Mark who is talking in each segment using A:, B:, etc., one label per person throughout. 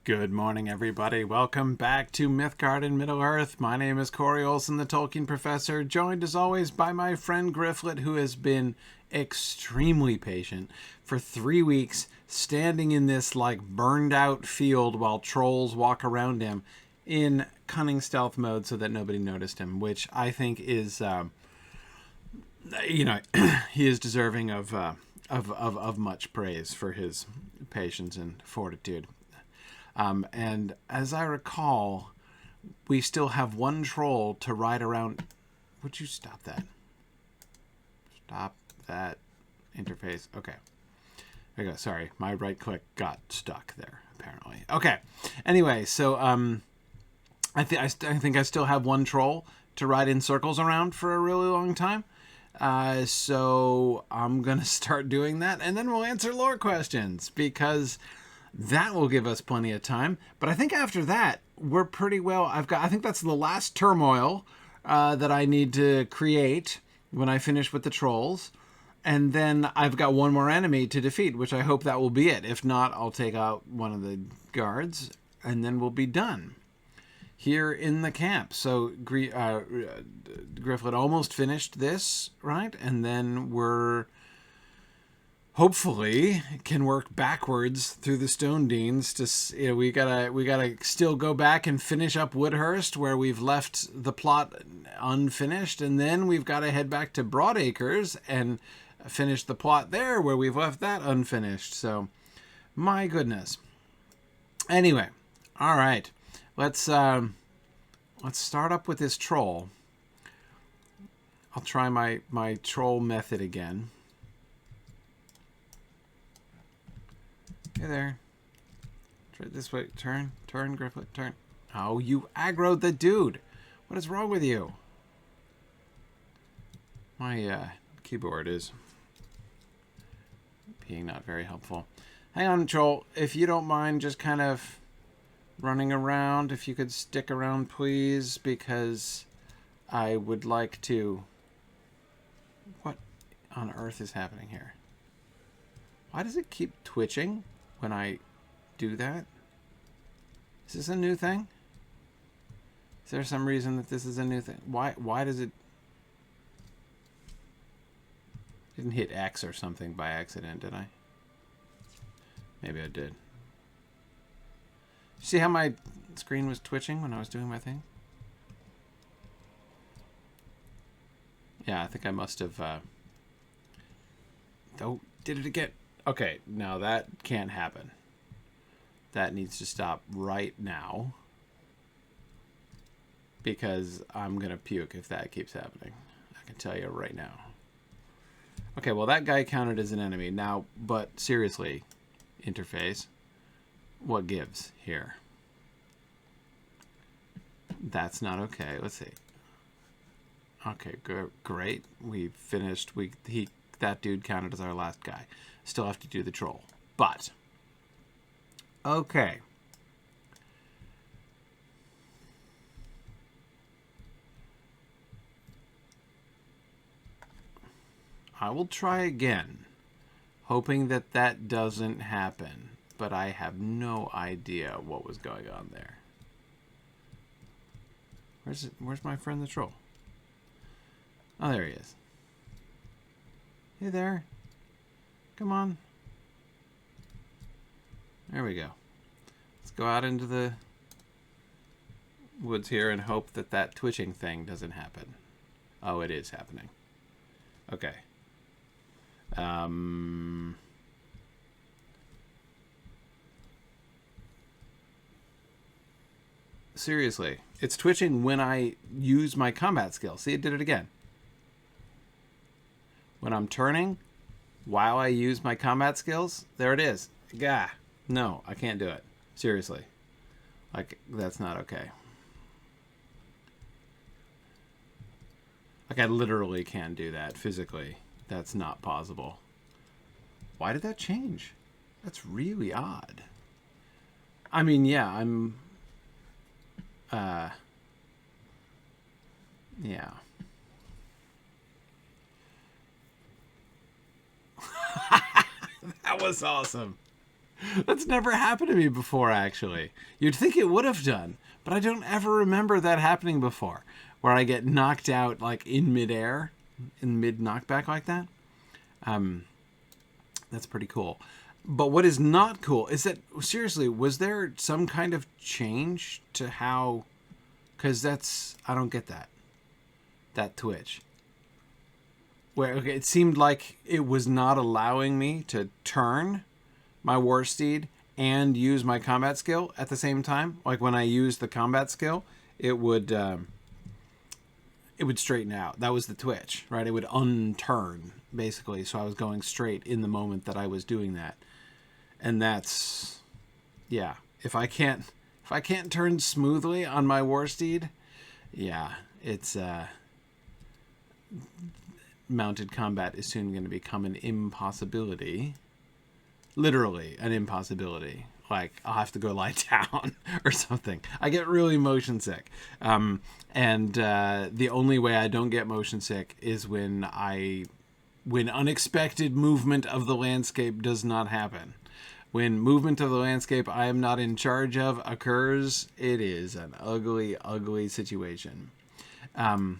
A: Good morning, everybody. Welcome back to Mythgard in Middle-earth. My name is Corey Olsen, the Tolkien Professor, joined as always by my friend Gryfflet, who has been extremely patient for 3 weeks, standing in this burned-out field while trolls walk around him in cunning stealth mode so that nobody noticed him, which I think is, he is deserving of much praise for his patience and fortitude. And as I recall, we still have one troll to ride around. Would you stop that? Stop that interface. Okay. There you go. Sorry, my right click got stuck there, apparently. Okay. Anyway, so I think I still have one troll to ride in circles around for a really long time. So I'm going to start doing that, and then we'll answer lore questions, because that will give us plenty of time. But I think after that, we're pretty well. I think that's the last turmoil that I need to create when I finish with the trolls. And then I've got one more enemy to defeat, which I hope that will be it. If not, I'll take out one of the guards, and then we'll be done here in the camp. So Gryfflet almost finished this, right? And then we're hopefully can work backwards through the Stone Deans to, we gotta still go back and finish up Woodhurst, where we've left the plot unfinished, and then we've got to head back to Broadacres and finish the plot there where we've left that unfinished. So, my goodness. Anyway, all right, let's start up with this troll. I'll try my troll method again. Hey there. Try it this way. Turn, Gryfflet, turn. Oh, you aggroed the dude. What is wrong with you? My keyboard is being not very helpful. Hang on, troll. If you don't mind just kind of running around, if you could stick around, please, because I would like to... What on earth is happening here? Why does it keep twitching when I do that? Is this a new thing? Is there some reason that this is a new thing? Why does it... Didn't hit X or something by accident, did I? Maybe I did. See how my screen was twitching when I was doing my thing? Yeah, I think I must have... Oh, did it again. Okay, now that can't happen. That needs to stop right now, because I'm going to puke if that keeps happening. I can tell you right now. Okay, well, that guy counted as an enemy. Now, but seriously, interface, what gives here? That's not okay. Let's see. Okay, great. We finished. That dude counted as our last guy. Still have to do the troll. But, okay. I will try again, hoping that that doesn't happen. But I have no idea what was going on there. Where's my friend the troll? Oh, there he is. Hey there. Come on. There we go. Let's go out into the woods here and hope that that twitching thing doesn't happen. Oh, it is happening. Okay. Seriously, it's twitching when I use my combat skill. See, it did it again. When I'm turning, while I use my combat skills, there it is. Gah. No, I can't do it. Seriously. That's not okay. I literally can't do that physically. That's not possible. Why did that change? That's really odd. I mean, yeah, I'm... yeah. That was awesome. That's never happened to me before, actually. You'd think it would have done, but I don't ever remember that happening before, where I get knocked out like in midair, in mid knockback like that. That's pretty cool. But what is not cool is that, seriously, was there some kind of change to how... Because that's... I don't get that. That twitch. Where, okay, it seemed like it was not allowing me to turn my war steed and use my combat skill at the same time. Like when I used the combat skill, it would straighten out. That was the twitch, right? It would unturn, basically. So I was going straight in the moment that I was doing that. And that's, yeah. If I can't turn smoothly on my war steed, yeah, it's mounted combat is soon going to become an impossibility. Literally an impossibility. Like, I'll have to go lie down or something. I get really motion sick. And the only way I don't get motion sick is when unexpected movement of the landscape does not happen. When movement of the landscape I am not in charge of occurs, it is an ugly, ugly situation. Yeah,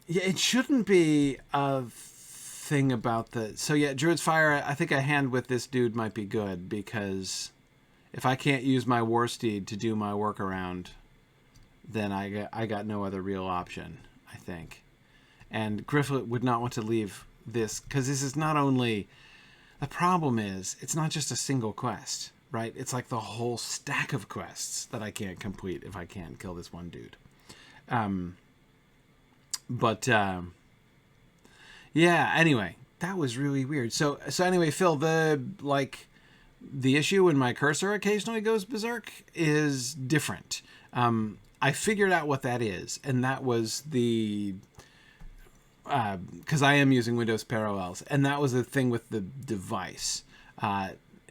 A: it shouldn't be a thing about the... So yeah, Druid's Fire, I think a hand with this dude might be good, because if I can't use my war steed to do my workaround, then I got no other real option, I think. And Gryfflet would not want to leave this, because this is not only... The problem is, it's not just a single quest, right? It's like the whole stack of quests that I can't complete if I can't kill this one dude. Yeah, anyway, that was really weird. So anyway, Phil, the issue when my cursor occasionally goes berserk is different. I figured out what that is, and that was the... because I am using Windows Parallels, and that was the thing with the device.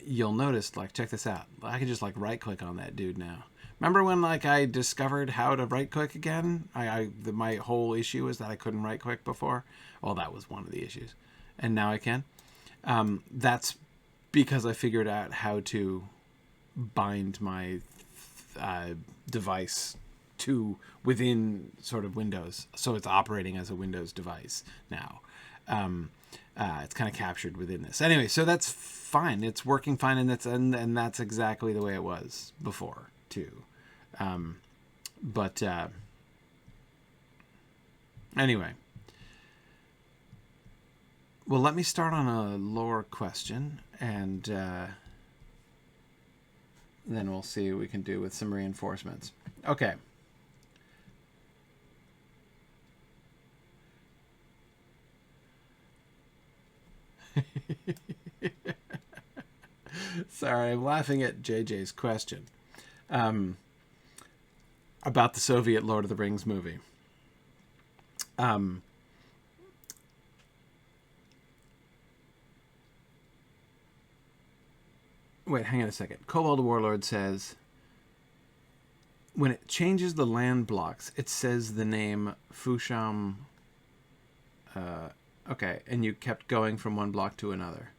A: You'll notice, like, check this out. I can just, like, right-click on that dude now. Remember when, like, I discovered how to right-click again? My whole issue was that I couldn't right-click before. Well, that was one of the issues. And now I can. That's because I figured out how to bind my device to within sort of Windows, so it's operating as a Windows device now. It's kind of captured within this. Anyway, so that's fine. It's working fine, and that's exactly the way it was before too. Anyway, well, let me start on a lore question, and then we'll see what we can do with some reinforcements. Okay. Sorry, I'm laughing at JJ's question about the Soviet Lord of the Rings movie. Wait, hang on a second. Cobalt Warlord says, when it changes the land blocks, it says the name Fusham. Okay, and you kept going from one block to another.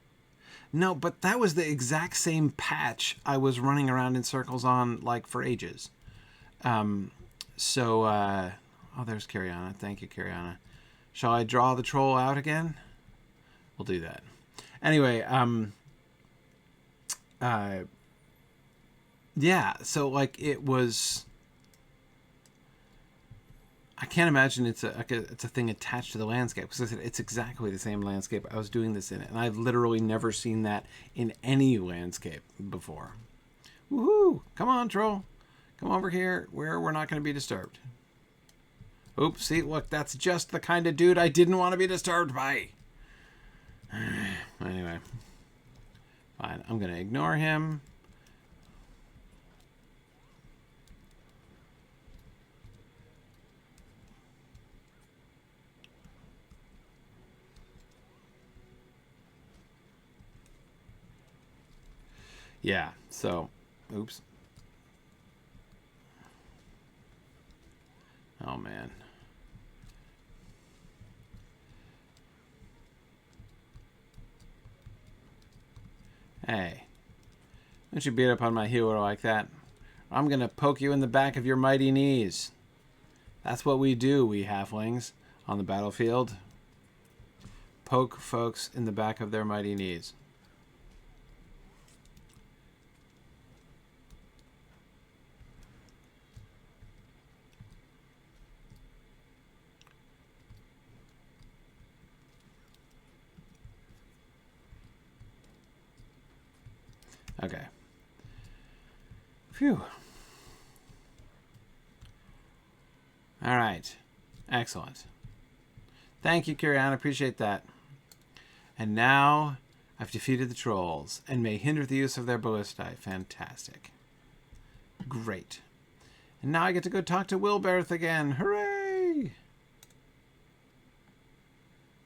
A: No, but that was the exact same patch I was running around in circles on, like, for ages. Oh, there's Cariana. Thank you, Cariana. Shall I draw the troll out again? We'll do that. Anyway, yeah, so, like, it was... I can't imagine it's a thing attached to the landscape, because it's exactly the same landscape I was doing this in, and I've literally never seen that in any landscape before. Woohoo! Come on, troll. Come over here where we're not going to be disturbed. Oops, see, look, that's just the kind of dude I didn't want to be disturbed by. Anyway. Fine, I'm going to ignore him. Yeah, so, oops. Oh, man. Hey, don't you beat up on my hero like that. I'm going to poke you in the back of your mighty knees. That's what we do, we halflings, on the battlefield. Poke folks in the back of their mighty knees. Okay. Phew. All right. Excellent. Thank you, Kirian. I appreciate that. And now I've defeated the trolls and may hinder the use of their ballistae. Fantastic. Great. And now I get to go talk to Wilberth again. Hooray!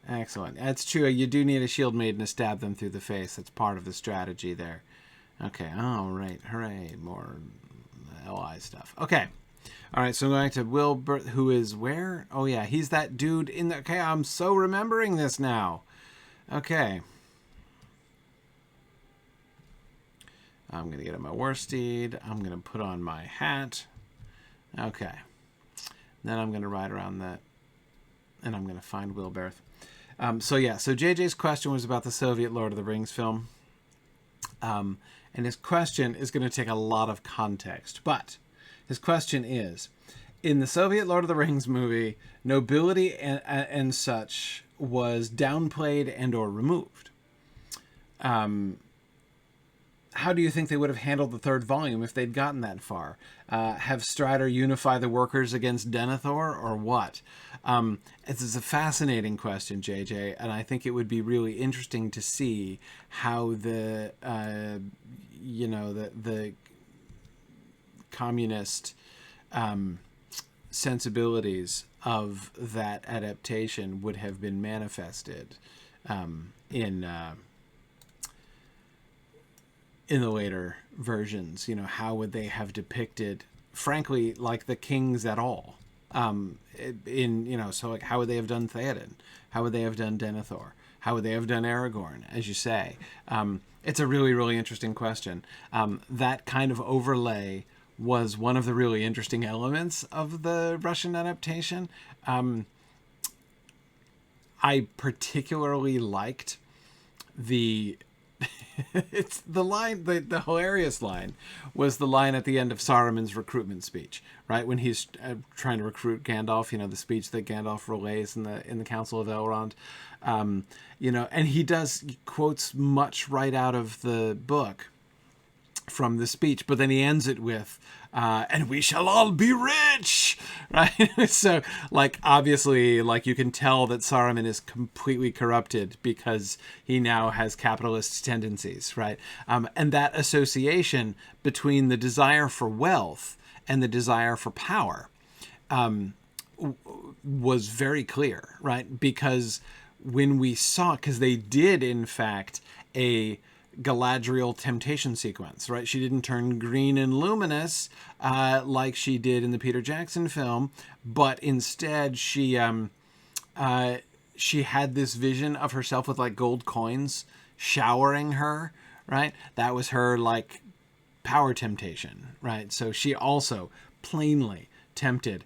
A: Excellent. That's true. You do need a shield maiden to stab them through the face. That's part of the strategy there. Okay. All right. Hooray. More LI stuff. Okay. All right. So I'm going to Wilberth, who is where? Oh, yeah. He's that dude in the... Okay. I'm so remembering this now. Okay. I'm going to get on my war steed. I'm going to put on my hat. Okay. Then I'm going to ride around that. And I'm going to find Wilberth. So JJ's question was about the Soviet Lord of the Rings film. And his question is going to take a lot of context. But his question is, in the Soviet Lord of the Rings movie, nobility and such was downplayed and or removed. How do you think they would have handled the third volume if they'd gotten that far? Have Strider unify the workers against Denethor or what? This is a fascinating question, JJ, and I think it would be really interesting to see how the communist sensibilities of that adaptation would have been manifested in the later versions. You know, how would they have depicted, frankly, like the kings at all? So like how would they have done Theoden? How would they have done Denethor? How would they have done Aragorn, as you say? It's a really, really interesting question. That kind of overlay was one of the really interesting elements of the Russian adaptation. I particularly liked it's the line, the hilarious line was the line at the end of Saruman's recruitment speech, right? When he's trying to recruit Gandalf, the speech that Gandalf relays in the Council of Elrond, and he quotes much right out of the book from the speech, but then he ends it with, and we shall all be rich, right? So, like, obviously, like, you can tell that Saruman is completely corrupted because he now has capitalist tendencies, right? And that association between the desire for wealth and the desire for power was very clear, right? Because when we saw, because they did, in fact, a Galadriel temptation sequence, right? She didn't turn green and luminous like she did in the Peter Jackson film, but instead she had this vision of herself with like gold coins showering her, right? That was her like power temptation, right? So she also plainly tempted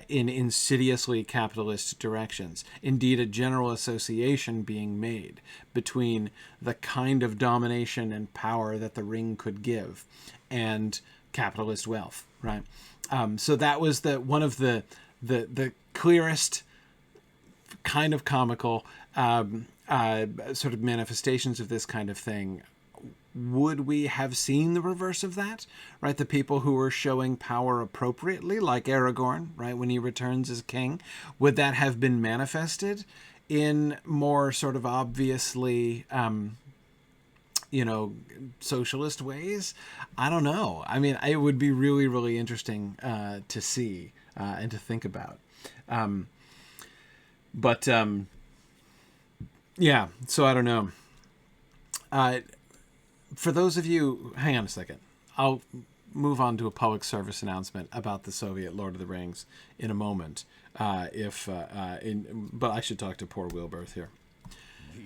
A: in insidiously capitalist directions. Indeed, a general association being made between the kind of domination and power that the ring could give and capitalist wealth, right? So that was one of the clearest kind of comical sort of manifestations of this kind of thing. Would we have seen the reverse of that, right? The people who were showing power appropriately, like Aragorn, right, when he returns as king, would that have been manifested in more sort of obviously, socialist ways? I don't know. I mean, it would be really, really interesting to see and to think about. Yeah, so I don't know. For those of you, hang on a second. I'll move on to a public service announcement about the Soviet Lord of the Rings in a moment. But I should talk to poor Wilberth here.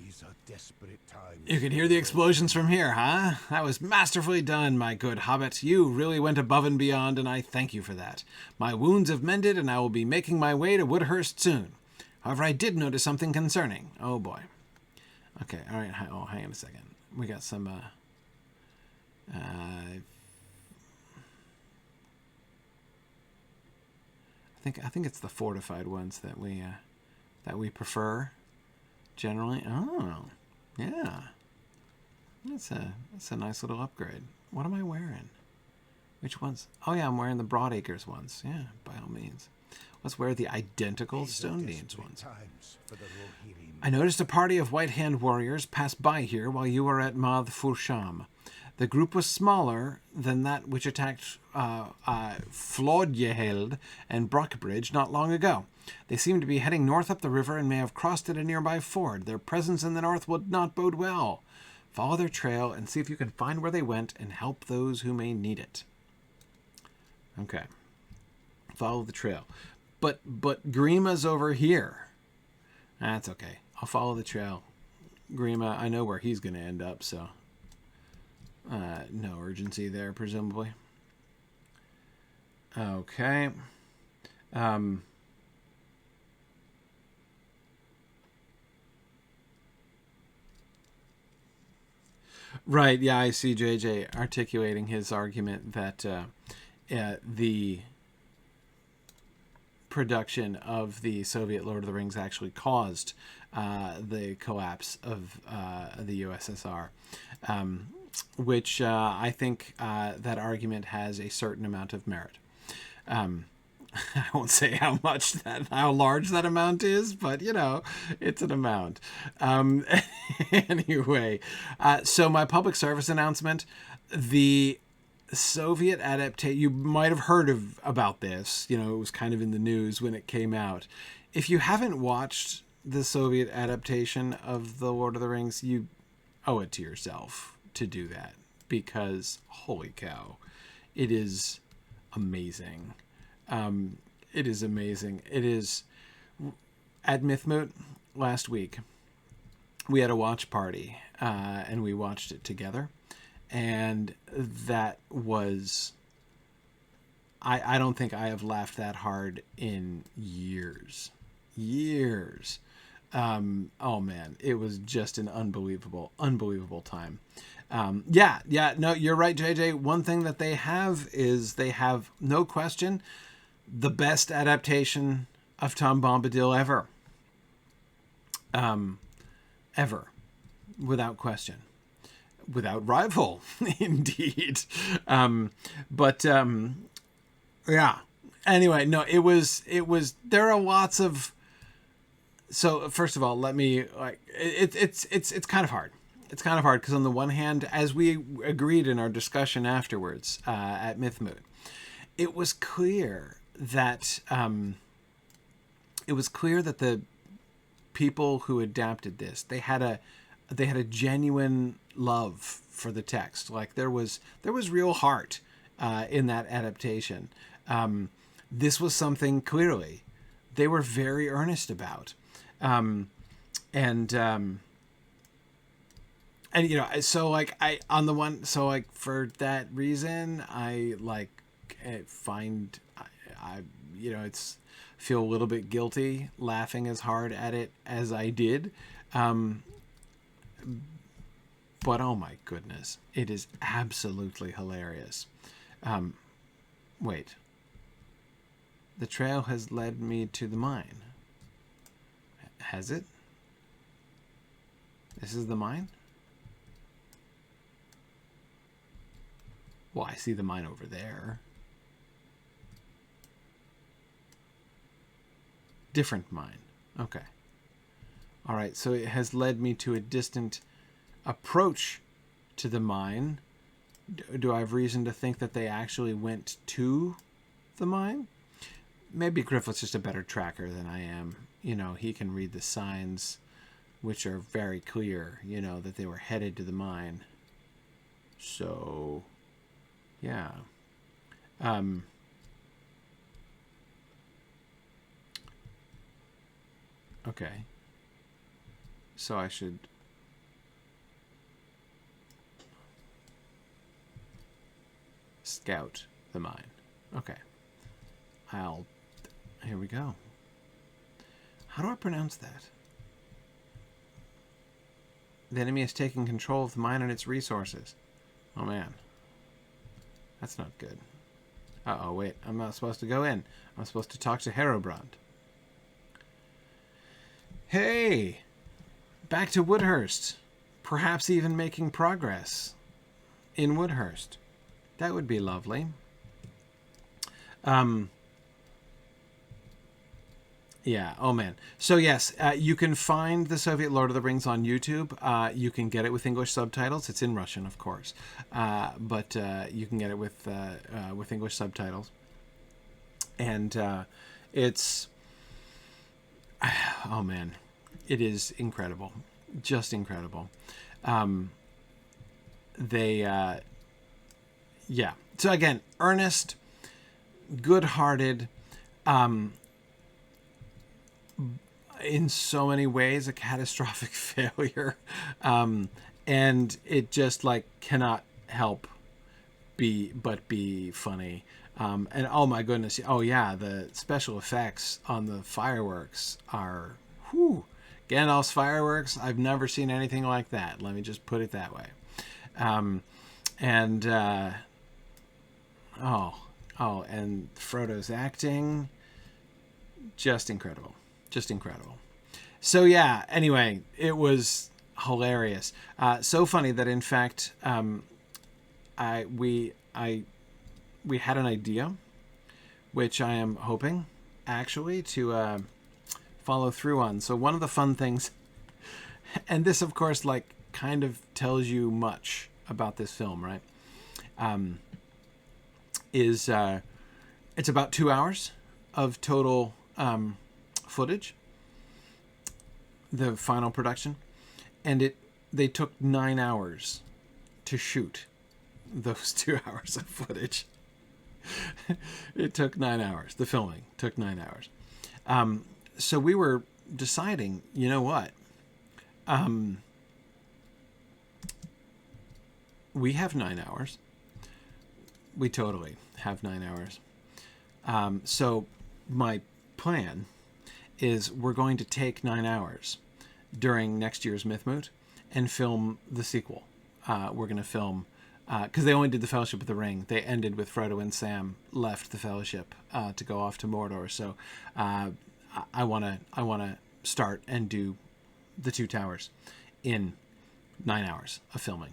B: These are desperate times.
A: You can hear the explosions from here, huh? That was masterfully done, my good hobbit. You really went above and beyond, and I thank you for that. My wounds have mended, and I will be making my way to Woodhurst soon. However, I did notice something concerning. Oh, boy. Okay, all right. Oh, hang on a second. We got some, I think it's the fortified ones that we prefer generally. Oh, yeah. That's a nice little upgrade. What am I wearing? Which ones? Oh yeah, I'm wearing the Broadacres ones. Yeah, by all means. Let's wear the identical Stone Danes ones. I noticed a party of White Hand warriors pass by here while you were at Math Fursham. The group was smaller than that which attacked Flodjeheld and Brockbridge not long ago. They seem to be heading north up the river and may have crossed at a nearby ford. Their presence in the north would not bode well. Follow their trail and see if you can find where they went and help those who may need it. Okay. Follow the trail. But Grima's over here. That's okay. I'll follow the trail. Grima, I know where he's going to end up, so... no urgency there, presumably. Okay. Right, yeah, I see JJ articulating his argument that the production of the Soviet Lord of the Rings actually caused the collapse of the USSR. Which I think that argument has a certain amount of merit. I won't say how large that amount is, but it's an amount. Anyway, so my public service announcement: the Soviet adaptation. You might have heard about this. It was kind of in the news when it came out. If you haven't watched the Soviet adaptation of The Lord of the Rings, you owe it to yourself to do that, because holy cow, it is amazing. It is amazing. It is. At Mythmoot last week, we had a watch party, and we watched it together, and that was, I don't think I have laughed that hard in years. Oh man, it was just an unbelievable time. No, you're right, JJ. One thing that they have is they have, no question, the best adaptation of Tom Bombadil ever. Ever. Without question. Without rival, indeed. Yeah. Anyway, no, it was, there are lots of, so first of all, let me, it's kind of hard. It's kind of hard because on the one hand, as we agreed in our discussion afterwards at Mythmoot, it was clear that the people who adapted this, they had a genuine love for the text. Like there was real heart in that adaptation. This was something clearly they were very earnest about. For that reason, I feel a little bit guilty laughing as hard at it as I did. But oh my goodness, it is absolutely hilarious. Wait. The trail has led me to the mine. Has it? This is the mine? Well, I see the mine over there. Different mine. Okay. All right, so it has led me to a distant approach to the mine. Do I have reason to think that they actually went to the mine? Maybe Gryfflet's just a better tracker than I am. He can read the signs, which are very clear, that they were headed to the mine. So, yeah. Okay. So I should... scout the mine. Okay. Here we go. How do I pronounce that? The enemy is taking control of the mine and its resources. Oh, man. That's not good. Uh-oh, wait. I'm not supposed to go in. I'm supposed to talk to Herubrand. Hey! Back to Woodhurst. Perhaps even making progress in Woodhurst. That would be lovely. Yeah, oh man. So yes, you can find the Soviet Lord of the Rings on YouTube. You can get it with English subtitles. It's in Russian, of course. But you can get it with English subtitles. And it's... Oh man, it is incredible. Just incredible. Yeah. So again, earnest, good-hearted, in so many ways a catastrophic failure, and it just like cannot help but be funny. And oh my goodness, oh yeah, the special effects on the fireworks are Gandalf's fireworks. I've never seen anything like that. Let me just put it that way. And Frodo's acting, just incredible. Just incredible. So yeah, anyway, it was hilarious. So funny that in fact, we had an idea, which I am hoping actually to follow through on. So one of the fun things, and this of course like kind of tells you much about this film, right? Is it's about 2 hours of total footage, the final production, and they took 9 hours to shoot those 2 hours of footage. It took 9 hours. The filming took 9 hours. So we were deciding, you know what? We have 9 hours. We totally have 9 hours. So my plan is we're going to take 9 hours during next year's Mythmoot and film the sequel. We're going to film, because they only did the Fellowship of the Ring. They ended with Frodo and Sam left the Fellowship to go off to Mordor. So I want to start and do the Two Towers in 9 hours of filming.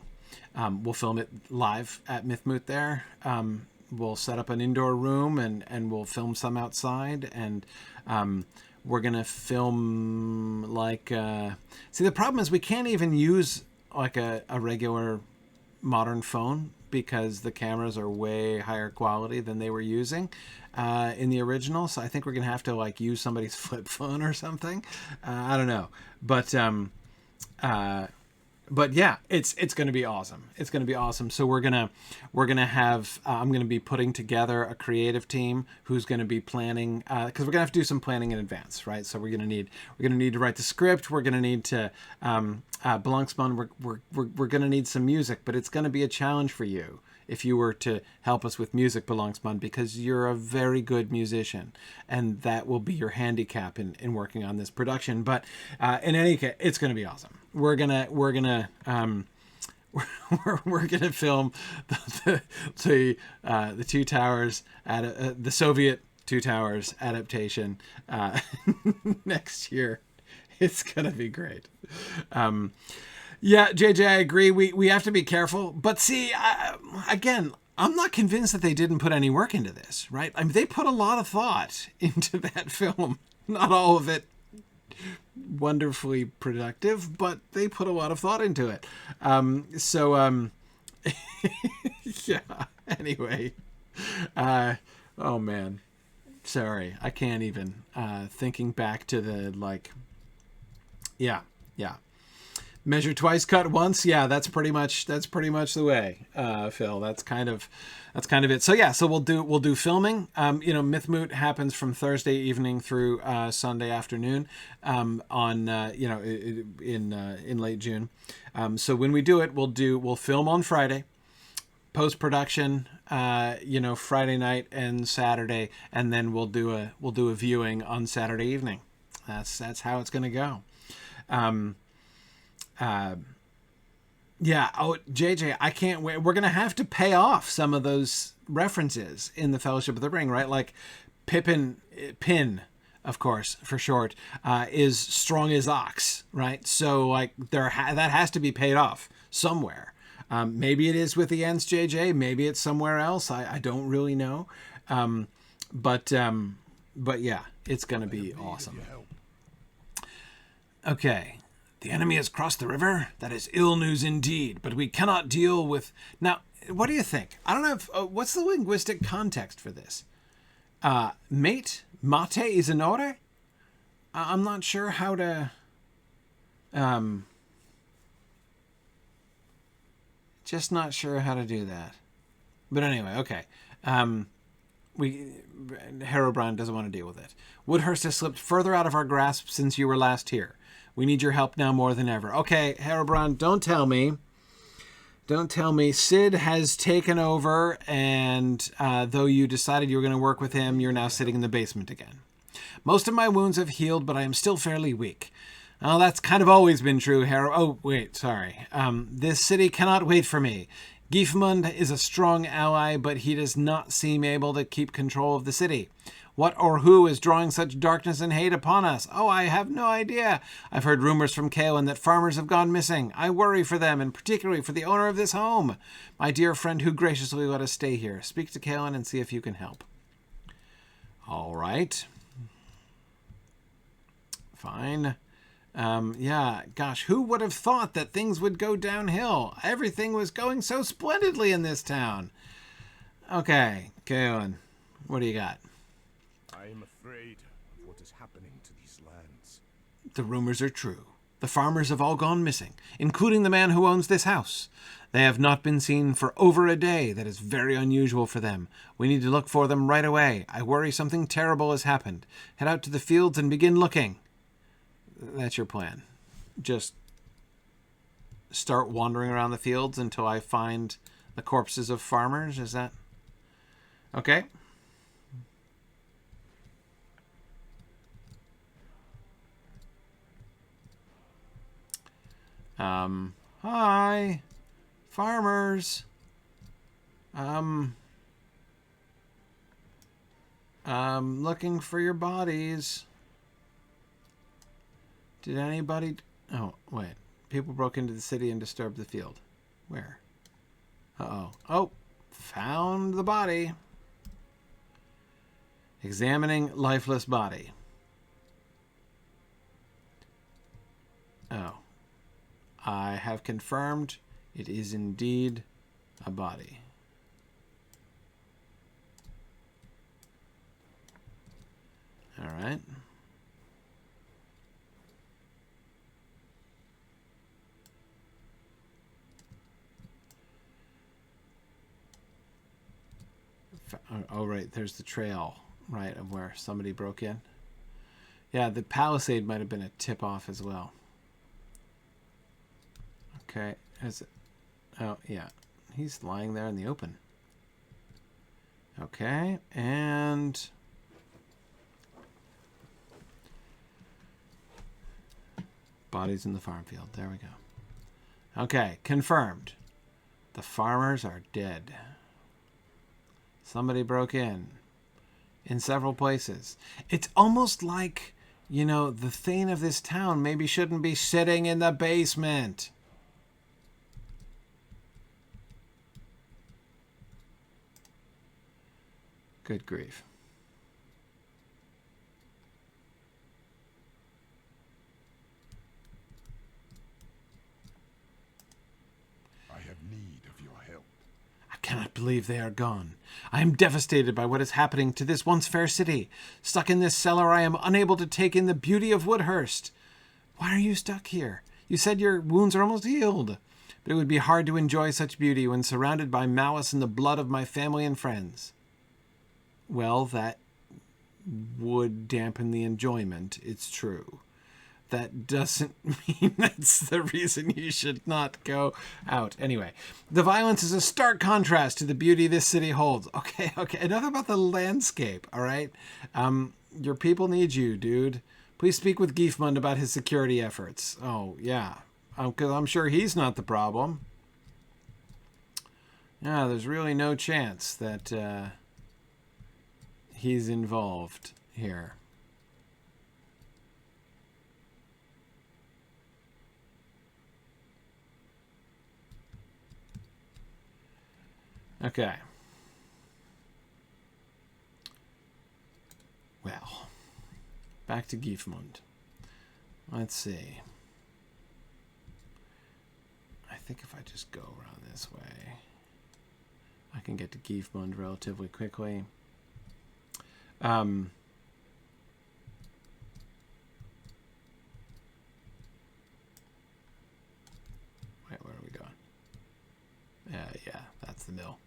A: We'll film it live at Mythmoot there. We'll set up an indoor room and we'll film some outside, and we're going to film like... See, the problem is we can't even use like a regular modern phone because the cameras are way higher quality than they were using in the original. So I think we're going to have to like use somebody's flip phone or something. I don't know. But yeah, it's going to be awesome. It's going to be awesome. So we're going to have, I'm going to be putting together a creative team who's going to be planning, cause we're going to have to do some planning in advance, right? So we're going to need to write the script. We're going to need to, Blanksman, we're going to need some music, but it's going to be a challenge for you if you were to help us with music, Blanksman, because you're a very good musician, and that will be your handicap in working on this production. But in any case, it's going to be awesome. We're gonna film the Two Towers at the Soviet Two Towers adaptation next year. It's gonna be great. Yeah, JJ, I agree. We have to be careful. But see, again, I'm not convinced that they didn't put any work into this, right? I mean, they put a lot of thought into that film. Not all of it wonderfully productive, but they put a lot of thought into it. Yeah, anyway. Oh, man. Sorry, I can't even. Thinking back to the, like... Yeah. Measure twice, cut once. Yeah, that's pretty much the way, Phil. That's kind of it. So yeah, so we'll do filming. Mythmoot happens from Thursday evening through Sunday afternoon, on in late June. So when we do it, we'll film on Friday, post production, Friday night and Saturday, and then we'll do a viewing on Saturday evening. That's how it's going to go. JJ, I can't wait. We're going to have to pay off some of those references in the Fellowship of the Ring, right? Like Pin, of course, for short, is strong as ox, right? So like that has to be paid off somewhere. Maybe it is with the Ents, JJ. Maybe it's somewhere else. I don't really know. But yeah, it's going to be awesome. Okay. The enemy has crossed the river? That is ill news indeed, but we cannot deal with... Now, what do you think? I don't know what's the linguistic context for this? Mate is in order? I'm not sure how to... just not sure how to do that. But anyway, okay. Herubrand doesn't want to deal with it. Woodhurst has slipped further out of our grasp since you were last here. We need your help now more than ever. Okay, Herubrand, don't tell me. Sid has taken over, and though you decided you were going to work with him, you're now sitting in the basement again. Most of my wounds have healed, but I am still fairly weak. Oh, that's kind of always been true, Oh, wait, sorry. This city cannot wait for me. Gifemund is a strong ally, but he does not seem able to keep control of the city. What or who is drawing such darkness and hate upon us? Oh, I have no idea. I've heard rumors from Calin that farmers have gone missing. I worry for them, and particularly for the owner of this home. My dear friend who graciously let us stay here. Speak to Calin and see if you can help. All right. Fine. Yeah, gosh, who would have thought that things would go downhill? Everything was going so splendidly in this town. Okay, Calin, what do you got?
B: I am afraid of what is happening to these lands.
A: The rumors are true. The farmers have all gone missing, including the man who owns this house. They have not been seen for over a day. That is very unusual for them. We need to look for them right away. I worry something terrible has happened. Head out to the fields and begin looking. That's your plan. Just start wandering around the fields until I find the corpses of farmers? Is that... Okay. Hi, farmers. Looking for your bodies. Did anybody... Oh, wait. People broke into the city and disturbed the field. Where? Uh-oh. Oh, found the body. Examining lifeless body. Oh. I have confirmed it is indeed a body. All right. Oh, right. There's the trail, right, of where somebody broke in. Yeah, the palisade might have been a tip-off as well. Okay. Is it? Oh, yeah. He's lying there in the open. Okay. And... bodies in the farm field. There we go. Okay. Confirmed. The farmers are dead. Somebody broke in several places. It's almost like, you know, the Thane of this town maybe shouldn't be sitting in the basement. Good grief.
B: I have need of your help.
A: I cannot believe they are gone. I am devastated by what is happening to this once fair city. Stuck in this cellar, I am unable to take in the beauty of Woodhurst. Why are you stuck here? You said your wounds are almost healed. But it would be hard to enjoy such beauty when surrounded by malice and the blood of my family and friends. Well, that would dampen the enjoyment, it's true. That doesn't mean that's the reason you should not go out. Anyway, the violence is a stark contrast to the beauty this city holds. Okay, enough about the landscape, all right? Your people need you, dude. Please speak with Gifemund about his security efforts. Oh, yeah. Because I'm sure he's not the problem. Yeah, there's really no chance that he's involved here. Okay. Well, back to Gifemund. Let's see. I think if I just go around this way, I can get to Gifemund relatively quickly. Wait, where are we going? Yeah, that's the mill.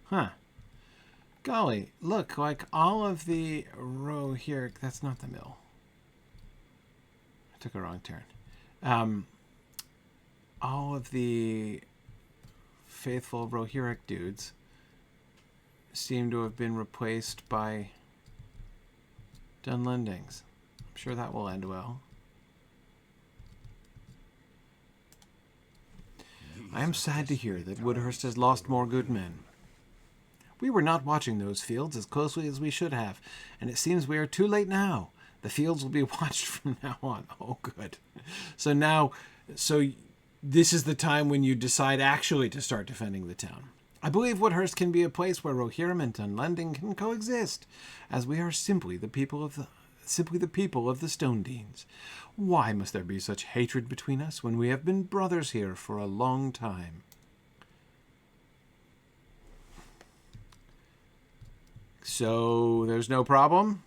A: Huh. Golly, look, like all of the row here, that's not the mill. I took a wrong turn. All of the faithful Rohirric dudes seem to have been replaced by Dunlendings. I'm sure that will end well. I am sad to hear that Woodhurst has lost more good men. We were not watching those fields as closely as we should have, and it seems we are too late now. The fields will be watched from now on. Oh, good. So this is the time when you decide actually to start defending the town. I believe Woodhurst can be a place where Rohirrim and Dunlending can coexist, as we are simply the people of the Stone Deans. Why must there be such hatred between us when we have been brothers here for a long time? So, there's no problem?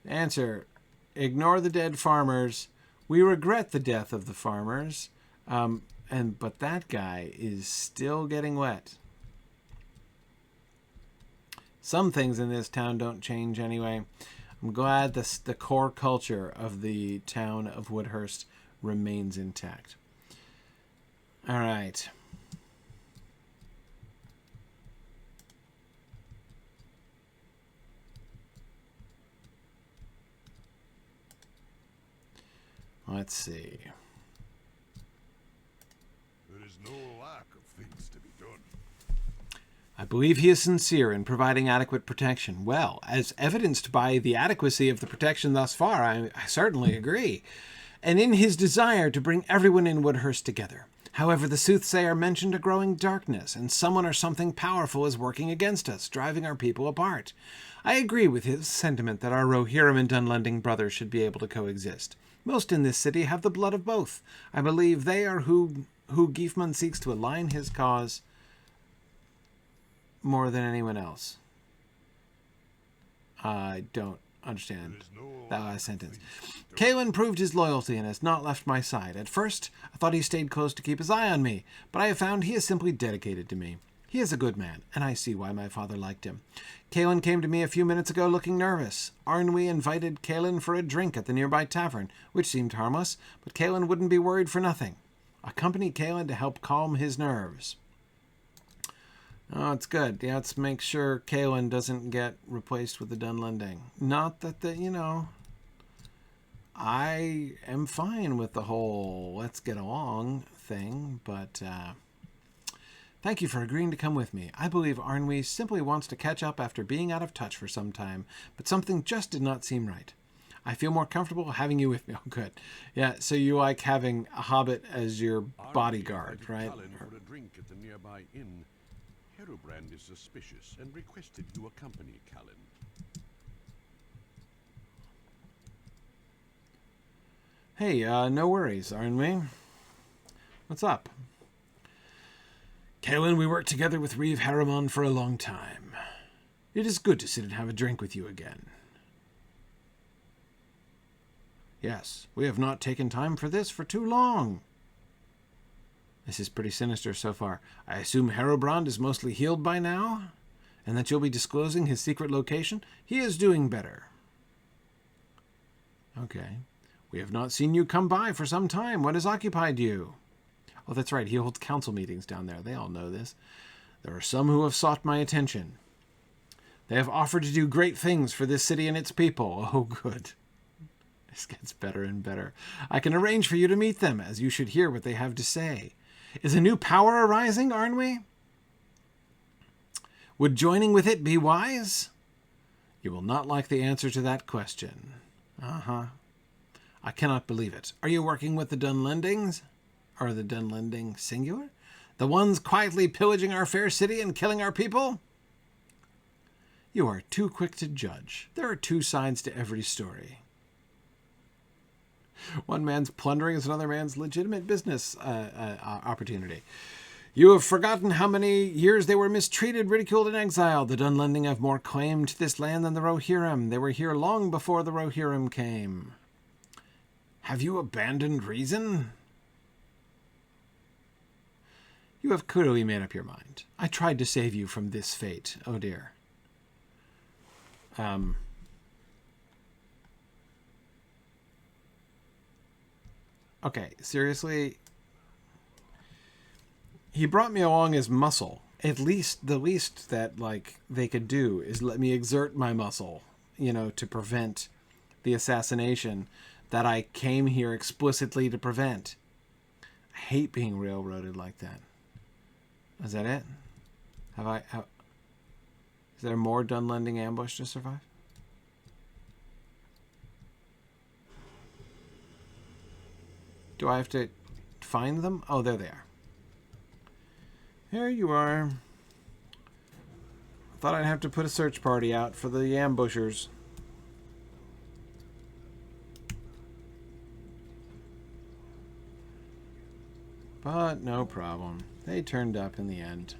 A: Answer, ignore the dead farmers. We regret the death of the farmers. But that guy is still getting wet. Some things in this town don't change anyway. I'm glad the core culture of the town of Woodhurst remains intact. All right. Let's see.
B: There is no lack of things to be done.
A: I believe he is sincere in providing adequate protection. Well, as evidenced by the adequacy of the protection thus far, I certainly agree. And in his desire to bring everyone in Woodhurst together. However, the soothsayer mentioned a growing darkness, and someone or something powerful is working against us, driving our people apart. I agree with his sentiment that our Rohirrim and Dunlending brothers should be able to coexist. Most in this city have the blood of both. I believe they are who Gifemund seeks to align his cause more than anyone else. I don't understand that last sentence. Calin proved his loyalty and has not left my side. At first, I thought he stayed close to keep his eye on me, but I have found he is simply dedicated to me. He is a good man, and I see why my father liked him. Calin came to me a few minutes ago looking nervous. Arnwy invited Calin for a drink at the nearby tavern, which seemed harmless, but Calin wouldn't be worried for nothing. Accompany Calin to help calm his nerves. Oh, it's good. Yeah, let's make sure Calin doesn't get replaced with the Dunlending. Not that I am fine with the whole let's get along thing, but thank you for agreeing to come with me. I believe Arnwy simply wants to catch up after being out of touch for some time, but something just did not seem right. I feel more comfortable having you with me. Oh, good. Yeah, so you like having a hobbit as your bodyguard, right?
B: Calin for a drink at the nearby inn. Herubrand is suspicious and requested you accompany Calin.
A: Hey, no worries, aren't we? What's up? Calin, we worked together with Reeve Herubrand for a long time. It is good to sit and have a drink with you again. Yes, we have not taken time for this for too long. This is pretty sinister so far. I assume Herubrand is mostly healed by now, and that you'll be disclosing his secret location? He is doing better. Okay. We have not seen you come by for some time. What has occupied you? Oh, that's right. He holds council meetings down there. They all know this. There are some who have sought my attention. They have offered to do great things for this city and its people. Oh, good. This gets better and better. I can arrange for you to meet them, as you should hear what they have to say. Is a new power arising, aren't we? Would joining with it be wise? You will not like the answer to that question. Uh-huh. I cannot believe it. Are you working with the Dunlendings? Or the Dunlending singular? The ones quietly pillaging our fair city and killing our people? You are too quick to judge. There are two sides to every story. One man's plundering is another man's legitimate business opportunity. You have forgotten how many years they were mistreated, ridiculed, and exiled. The Dunlending have more claim to this land than the Rohirrim. They were here long before the Rohirrim came. Have you abandoned reason? You have clearly made up your mind. I tried to save you from this fate. Oh dear. Okay, seriously? He brought me along as muscle. At least, the least that, like, they could do is let me exert my muscle, you know, to prevent the assassination that I came here explicitly to prevent. I hate being railroaded like that. Is that it? Is there more Dunlending ambush to survive? Do I have to find them? Oh, there they are. There you are. I thought I'd have to put a search party out for the ambushers. But no problem. They turned up in the end.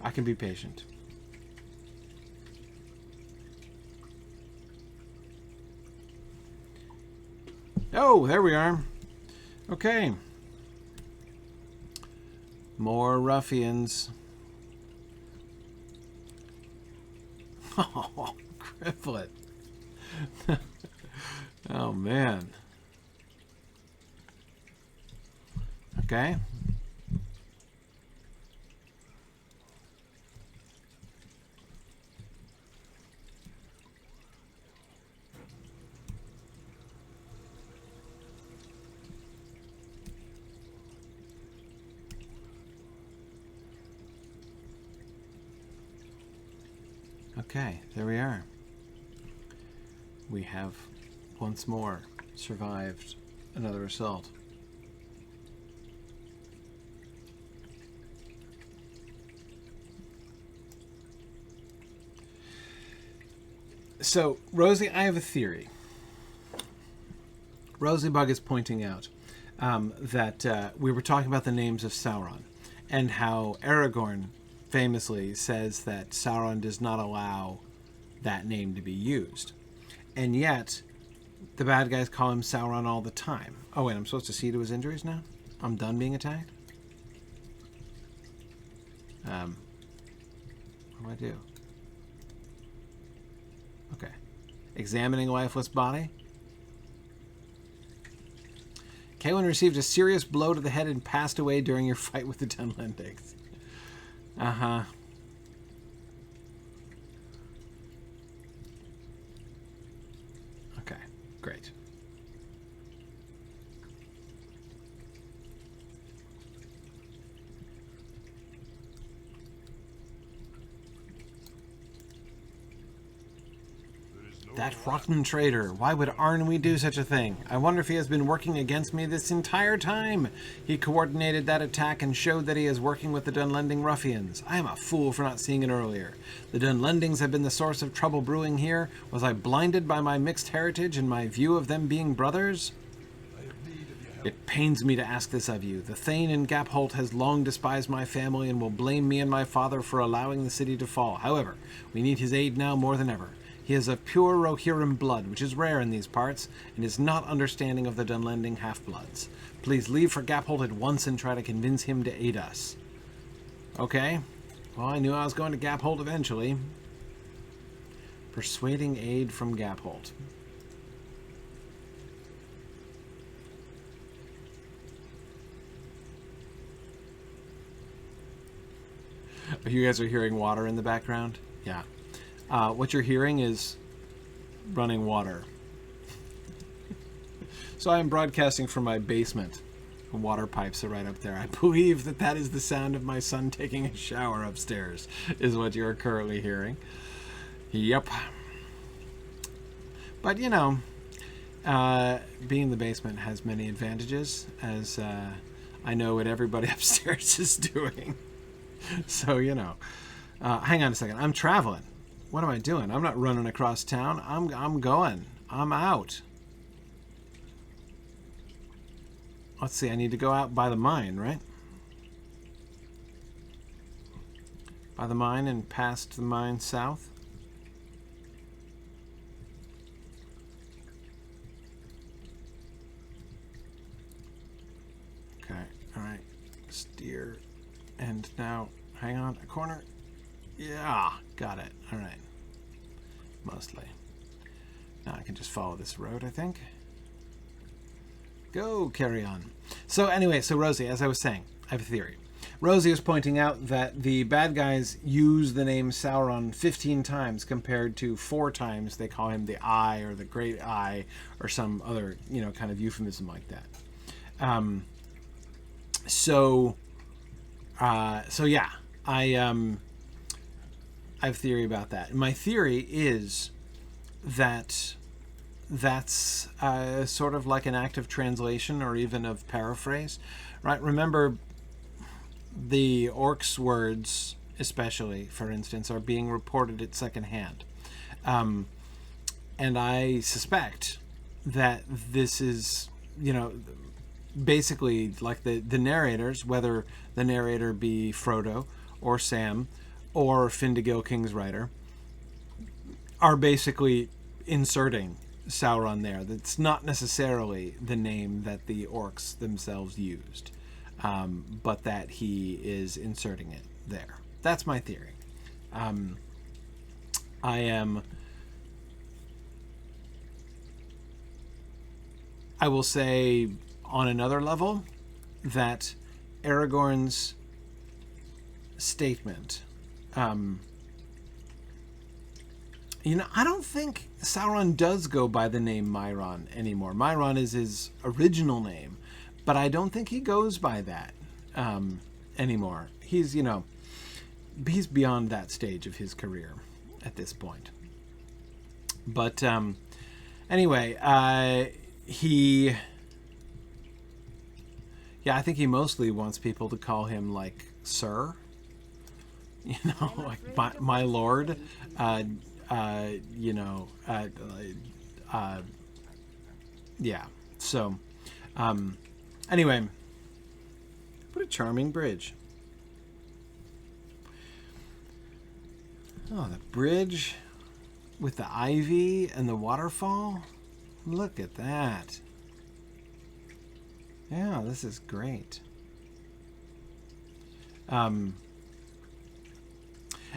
A: I can be patient. Oh, there we are. Okay. More ruffians. Oh, Gryfflet. Oh, man. Okay. Okay, there we are. We have once more survived another assault. So, Rosie, I have a theory. Rosybug is pointing out that we were talking about the names of Sauron and how Aragorn famously says that Sauron does not allow that name to be used. And yet, the bad guys call him Sauron all the time. Oh, wait, I'm supposed to see to his injuries now? I'm done being attacked? What do I do? Okay. Examining lifeless body. Calin received a serious blow to the head and passed away during your fight with the Dunlendings. Uh-huh. Okay, great. That rotten traitor. Why would Arnwy do such a thing? I wonder if he has been working against me this entire time. He coordinated that attack and showed that he is working with the Dunlending ruffians. I am a fool for not seeing it earlier. The Dunlendings have been the source of trouble brewing here. Was I blinded by my mixed heritage and my view of them being brothers?
B: I have
A: It pains me to ask this of you. The Thane in Gapholt has long despised my family and will blame me and my father for allowing the city to fall. However, we need his aid now more than ever. He is of pure Rohirrim blood, which is rare in these parts, and is not understanding of the Dunlending half-bloods. Please leave for Gapholt at once and try to convince him to aid us. Okay. Well, I knew I was going to Gapholt eventually. Persuading aid from Gapholt. You guys are hearing water in the background? Yeah. What you're hearing is running water. So I am broadcasting from my basement. The water pipes are right up there. I believe that that is the sound of my son taking a shower upstairs, is what you're currently hearing. Yep. But, you know, being in the basement has many advantages, as I know what everybody upstairs is doing. So, you know. Hang on a second. I'm traveling. What am I doing? I'm not running across town. I'm going. I'm out. Let's see. I need to go out by the mine, right? By the mine and past the mine south. Okay. All right. Steer. And now, hang on, a corner. Yeah, got it. All right. Mostly. Now I can just follow this road, I think. Go, carry on. So anyway, so Rosie, as I was saying, I have a theory. Rosie is pointing out that the bad guys use the name Sauron 15 times compared to 4 times they call him the Eye or the Great Eye or some other, you know, kind of euphemism like that. So yeah, I have a theory about that. My theory is that that's sort of like an act of translation or even of paraphrase, right? Remember, the orcs' words, especially, for instance, are being reported at second hand. And I suspect that this is, you know, basically like the narrators, whether the narrator be Frodo or Sam or Findegil Kingsrider, are basically inserting Sauron there. That's not necessarily the name that the orcs themselves used, but that he is inserting it there. That's my theory. I will say on another level that Aragorn's statement, you know, I don't think Sauron does go by the name Myron anymore. Myron is his original name, but I don't think he goes by that anymore. He's, you know, he's beyond that stage of his career at this point. But anyway, yeah, I think he mostly wants people to call him, like, Sir. You know, like, my lord. You know, yeah. So, anyway, what a charming bridge. Oh, the bridge with the ivy and the waterfall. Look at that. Yeah, this is great.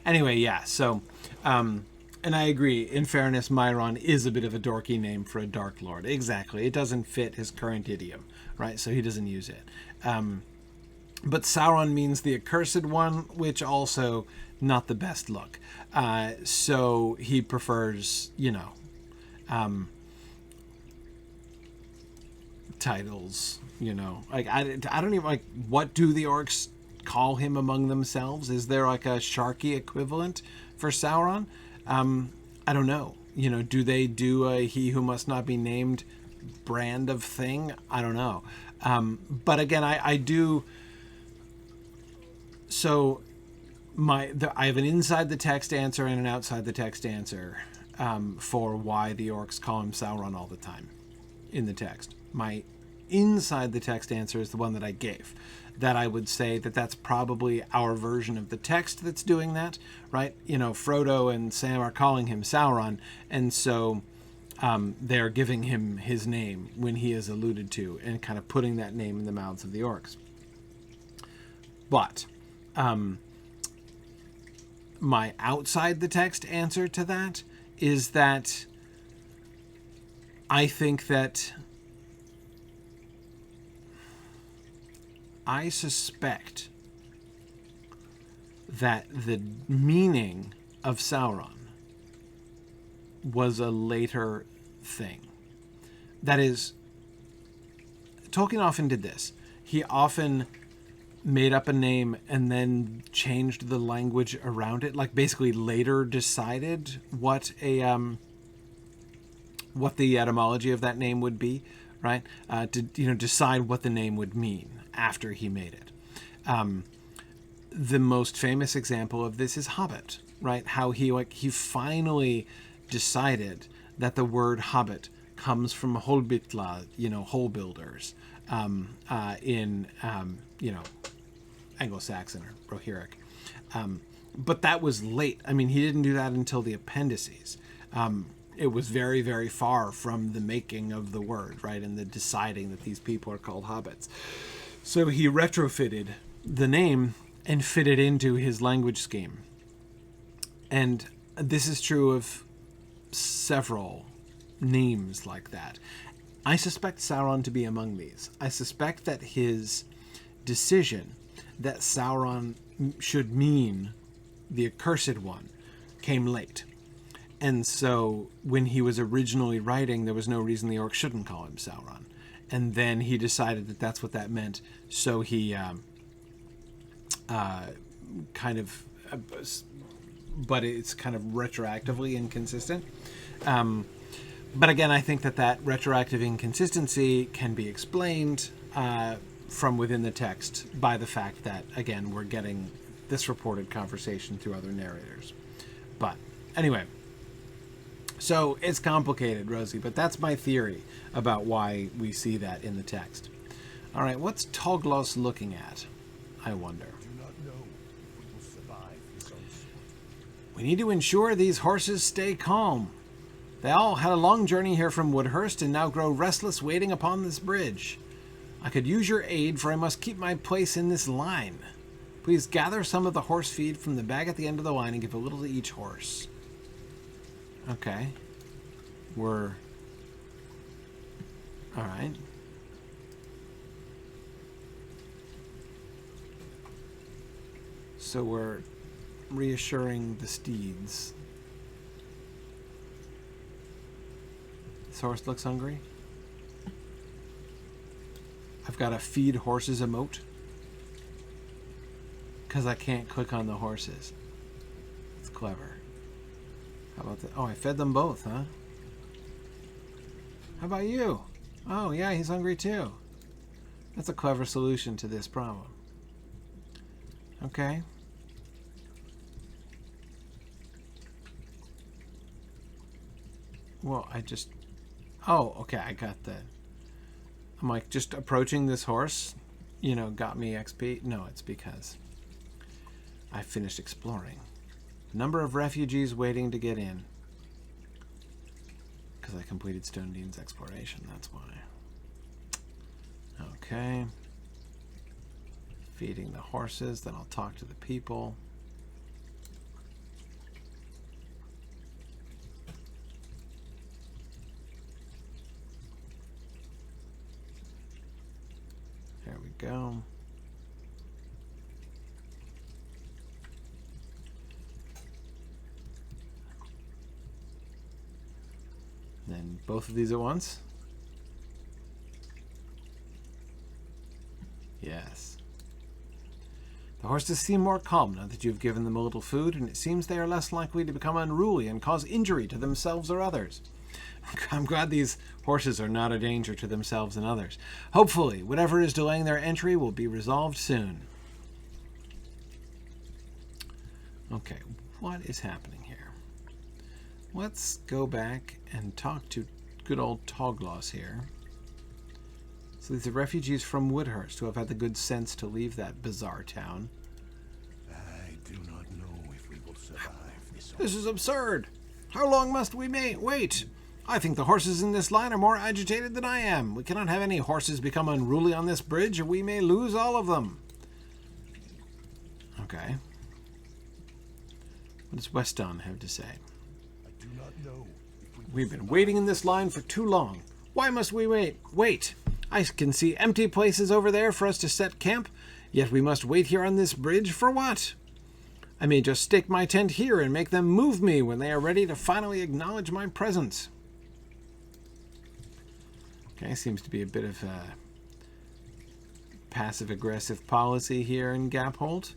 A: Anyway, yeah, so, and I agree, in fairness, Myron is a bit of a dorky name for a Dark Lord. Exactly. It doesn't fit his current idiom, right? So he doesn't use it. But Sauron means the Accursed One, which also not the best look. So he prefers, you know, titles, you know. Like, I don't even, like, what do the orcs call him among themselves? Is there, like, a Sharky equivalent for Sauron? I don't know. You know, do they do a He Who Must Not Be Named brand of thing? I don't know. But again, I do. So I have an inside the text answer and an outside the text answer for why the orcs call him Sauron all the time in the text. My inside the text answer is the one that I gave. That I would say that that's probably our version of the text that's doing that, right? You know, Frodo and Sam are calling him Sauron, and so they're giving him his name when he is alluded to, and kind of putting that name in the mouths of the orcs. But my outside the text answer to that is that I think that I suspect that the meaning of Sauron was a later thing. That is, Tolkien often did this. He often made up a name and then changed the language around it, like basically later decided what the etymology of that name would be, right? To decide what the name would mean after he made it. The most famous example of this is Hobbit, right? How he finally decided that the word Hobbit comes from Holbitla, hole builders, in Anglo-Saxon or Rohirric. But that was late. I mean, he didn't do that until the appendices. It was very, very far from the making of the word, right? And the deciding that these people are called hobbits. So he retrofitted the name and fit it into his language scheme. And this is true of several names like that. I suspect Sauron to be among these. I suspect that his decision that Sauron should mean the accursed one came late. And so when he was originally writing, there was no reason the orcs shouldn't call him Sauron. And then he decided that that's what that meant. So he but it's kind of retroactively inconsistent. But again, I think that retroactive inconsistency can be explained from within the text by the fact that, again, we're getting this reported conversation through other narrators. But anyway, so it's complicated, Rosie, but that's my theory about why we see that in the text. All right, what's Toglos looking at, I wonder? We need to ensure these horses stay calm. They all had a long journey here from Woodhurst and now grow restless waiting upon this bridge. I could use your aid, for I must keep my place in this line. Please gather some of the horse feed from the bag at the end of the line and give a little to each horse. Okay. We're... Alright. So we're reassuring the steeds. This horse looks hungry. I've got a feed horses emote because I can't click on the horses. It's clever. How about that? Oh, I fed them both, huh? How about you? Oh, yeah, he's hungry too. That's a clever solution to this problem. Okay. Well, oh, okay, I got that. I'm like, just approaching this horse, got me XP. No, it's because I finished exploring. Number of refugees waiting to get in. Because I completed Stone Dean's exploration, that's why. Okay. Feeding the horses, then I'll talk to the people. There we go. Then both of these at once. Yes. The horses seem more calm now that you've given them a little food, and it seems they are less likely to become unruly and cause injury to themselves or others. I'm glad these horses are not a danger to themselves and others. Hopefully, whatever is delaying their entry will be resolved soon. Okay, what is happening here? Let's go back and talk to good old Toglos here. So these are refugees from Woodhurst who have had the good sense to leave that bizarre town.
B: I do not know if we will survive this.
A: This is absurd. How long must we wait? I think the horses in this line are more agitated than I am. We cannot have any horses become unruly on this bridge, or we may lose all of them. Okay. What does Weston have to say?
B: I do not know if we will
A: We've been waiting in this line for too long. Why must we wait? Wait! I can see empty places over there for us to set camp, yet we must wait here on this bridge for what? I may just stake my tent here and make them move me when they are ready to finally acknowledge my presence. Okay, seems to be a bit of a passive-aggressive policy here in Gapholt.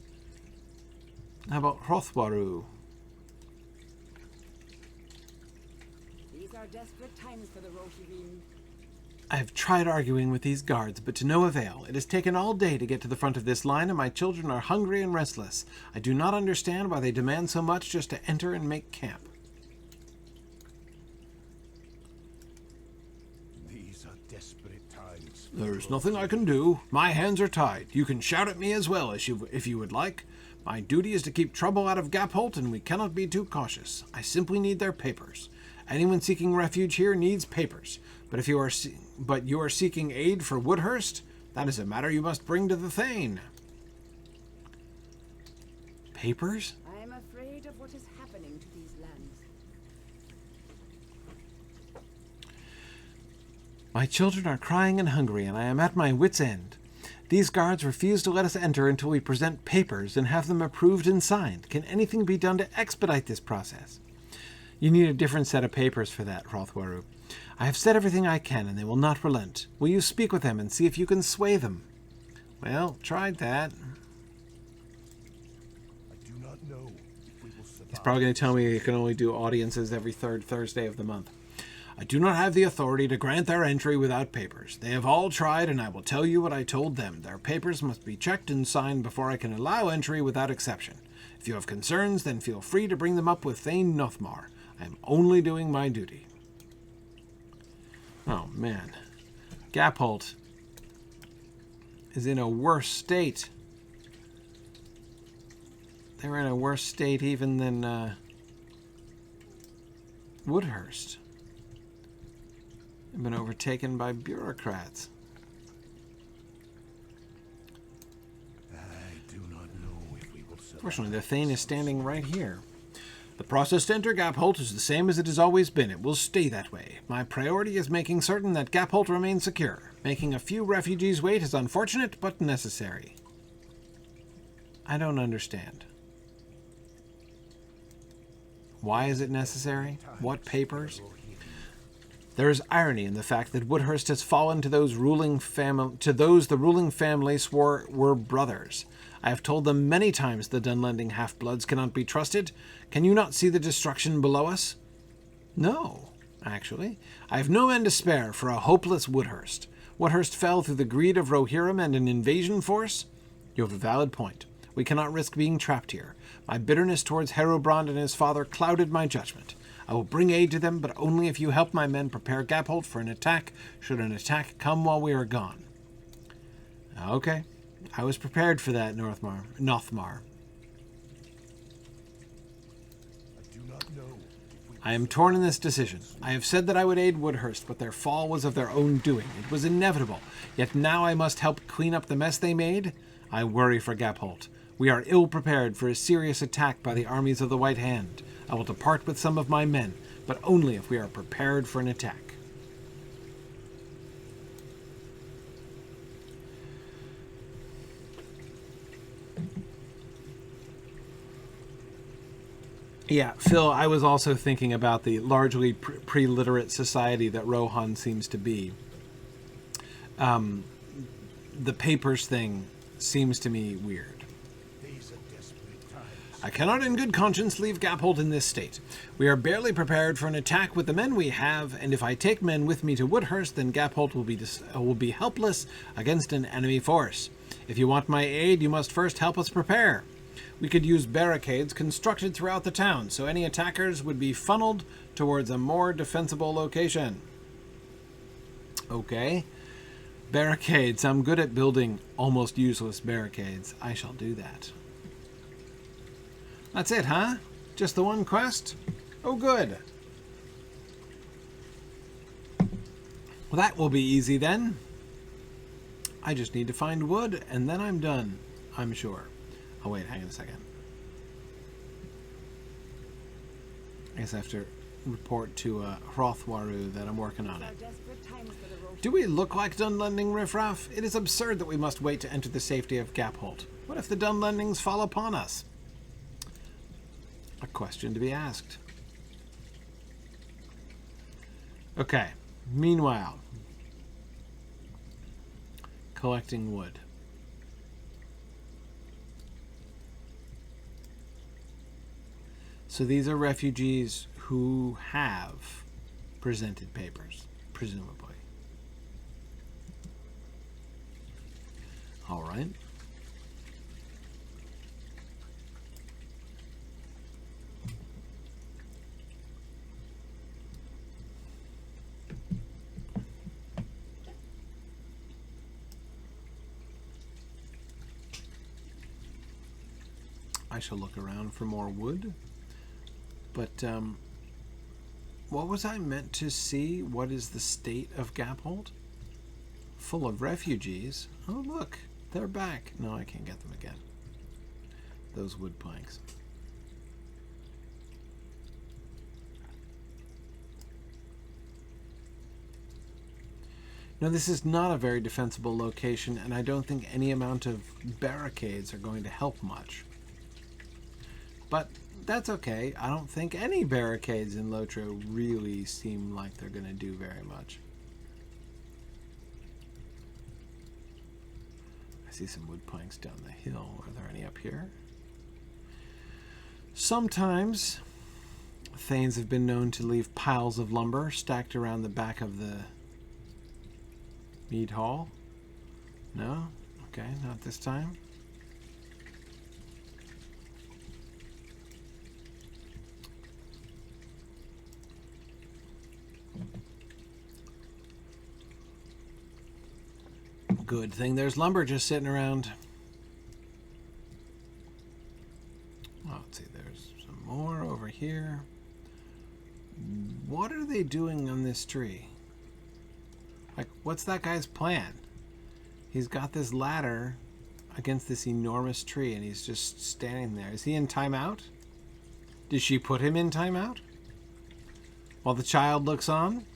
A: How about Hrothwaru?
C: These are desperate times for the Rohirrim.
A: I have tried arguing with these guards, but to no avail. It has taken all day to get to the front of this line, and my children are hungry and restless. I do not understand why they demand so much just to enter and make camp.
B: These are desperate times.
A: There's nothing I can do. My hands are tied. You can shout at me as well if you would like. My duty is to keep trouble out of Gapholt, and we cannot be too cautious. I simply need their papers. Anyone seeking refuge here needs papers. But you are seeking aid for Woodhurst, that is a matter you must bring to the Thane. Papers?
C: I am afraid of what is happening to these lands.
A: My children are crying and hungry, and I am at my wit's end. These guards refuse to let us enter until we present papers and have them approved and signed. Can anything be done to expedite this process? You need a different set of papers for that, Hrothwaru. I have said everything I can, and they will not relent. Will you speak with them and see if you can sway them? Well, tried that.
B: I do not know if we will survive.
A: He's probably going to tell me you can only do audiences every third Thursday of the month. I do not have the authority to grant their entry without papers. They have all tried, and I will tell you what I told them. Their papers must be checked and signed before I can allow entry without exception. If you have concerns, then feel free to bring them up with Thane Nothmar. I am only doing my duty. Oh, man. Gapholt is in a worse state. They're in a worse state even than Woodhurst. They've been overtaken by bureaucrats.
B: I do not know if we will survive.
A: Fortunately, the Thane is standing right here. The process to enter Gapholt is the same as it has always been. It will stay that way. My priority is making certain that Gapholt remains secure. Making a few refugees wait is unfortunate, but necessary. I don't understand. Why is it necessary? What papers? There is irony in the fact that Woodhurst has fallen to those the ruling family swore were brothers. I have told them many times the Dunlending half-bloods cannot be trusted. Can you not see the destruction below us? No, actually. I have no men to spare for a hopeless Woodhurst. Woodhurst fell through the greed of Rohirrim and an invasion force? You have a valid point. We cannot risk being trapped here. My bitterness towards Herubrand and his father clouded my judgment. I will bring aid to them, but only if you help my men prepare Gapholt for an attack, should an attack come while we are gone. Okay. I was prepared for that, Nothmar.
B: I do not know.
A: I am torn in this decision. I have said that I would aid Woodhurst, but their fall was of their own doing. It was inevitable. Yet now I must help clean up the mess they made. I worry for Gapholt. We are ill prepared for a serious attack by the armies of the White Hand. I will depart with some of my men, but only if we are prepared for an attack. Yeah, Phil, I was also thinking about the largely pre-literate society that Rohan seems to be. The papers thing seems to me weird.
B: These are desperate times.
A: I cannot in good conscience leave Gapholt in this state. We are barely prepared for an attack with the men we have, and if I take men with me to Woodhurst, then Gapholt will be helpless against an enemy force. If you want my aid, you must first help us prepare. We could use barricades constructed throughout the town, so any attackers would be funneled towards a more defensible location. Okay. Barricades. I'm good at building almost useless barricades. I shall do that. That's it, huh? Just the one quest? Oh, good. Well, that will be easy then. I just need to find wood, and then I'm done. I'm sure. Oh, wait, hang on a second. I guess I have to report to Hrothwaru that I'm working on it. Do we look like Dunlending riffraff? It is absurd that we must wait to enter the safety of Gapholt. What if the Dunlendings fall upon us? A question to be asked. Okay. Meanwhile, collecting wood. So these are refugees who have presented papers, presumably. All right. I shall look around for more wood. But, what was I meant to see? What is the state of Gapholt? Full of refugees. Oh, look. They're back. No, I can't get them again. Those wood planks. No, this is not a very defensible location, and I don't think any amount of barricades are going to help much. But that's okay. I don't think any barricades in Lotro really seem like they're going to do very much. I see some wood planks down the hill. Are there any up here? Sometimes Thanes have been known to leave piles of lumber stacked around the back of the mead hall. No? Okay, not this time. Good thing there's lumber just sitting around. Oh, let's see, there's some more over here. What are they doing on this tree? Like, what's that guy's plan? He's got this ladder against this enormous tree, and he's just standing there. Is he in timeout? Did she put him in timeout? While the child looks on?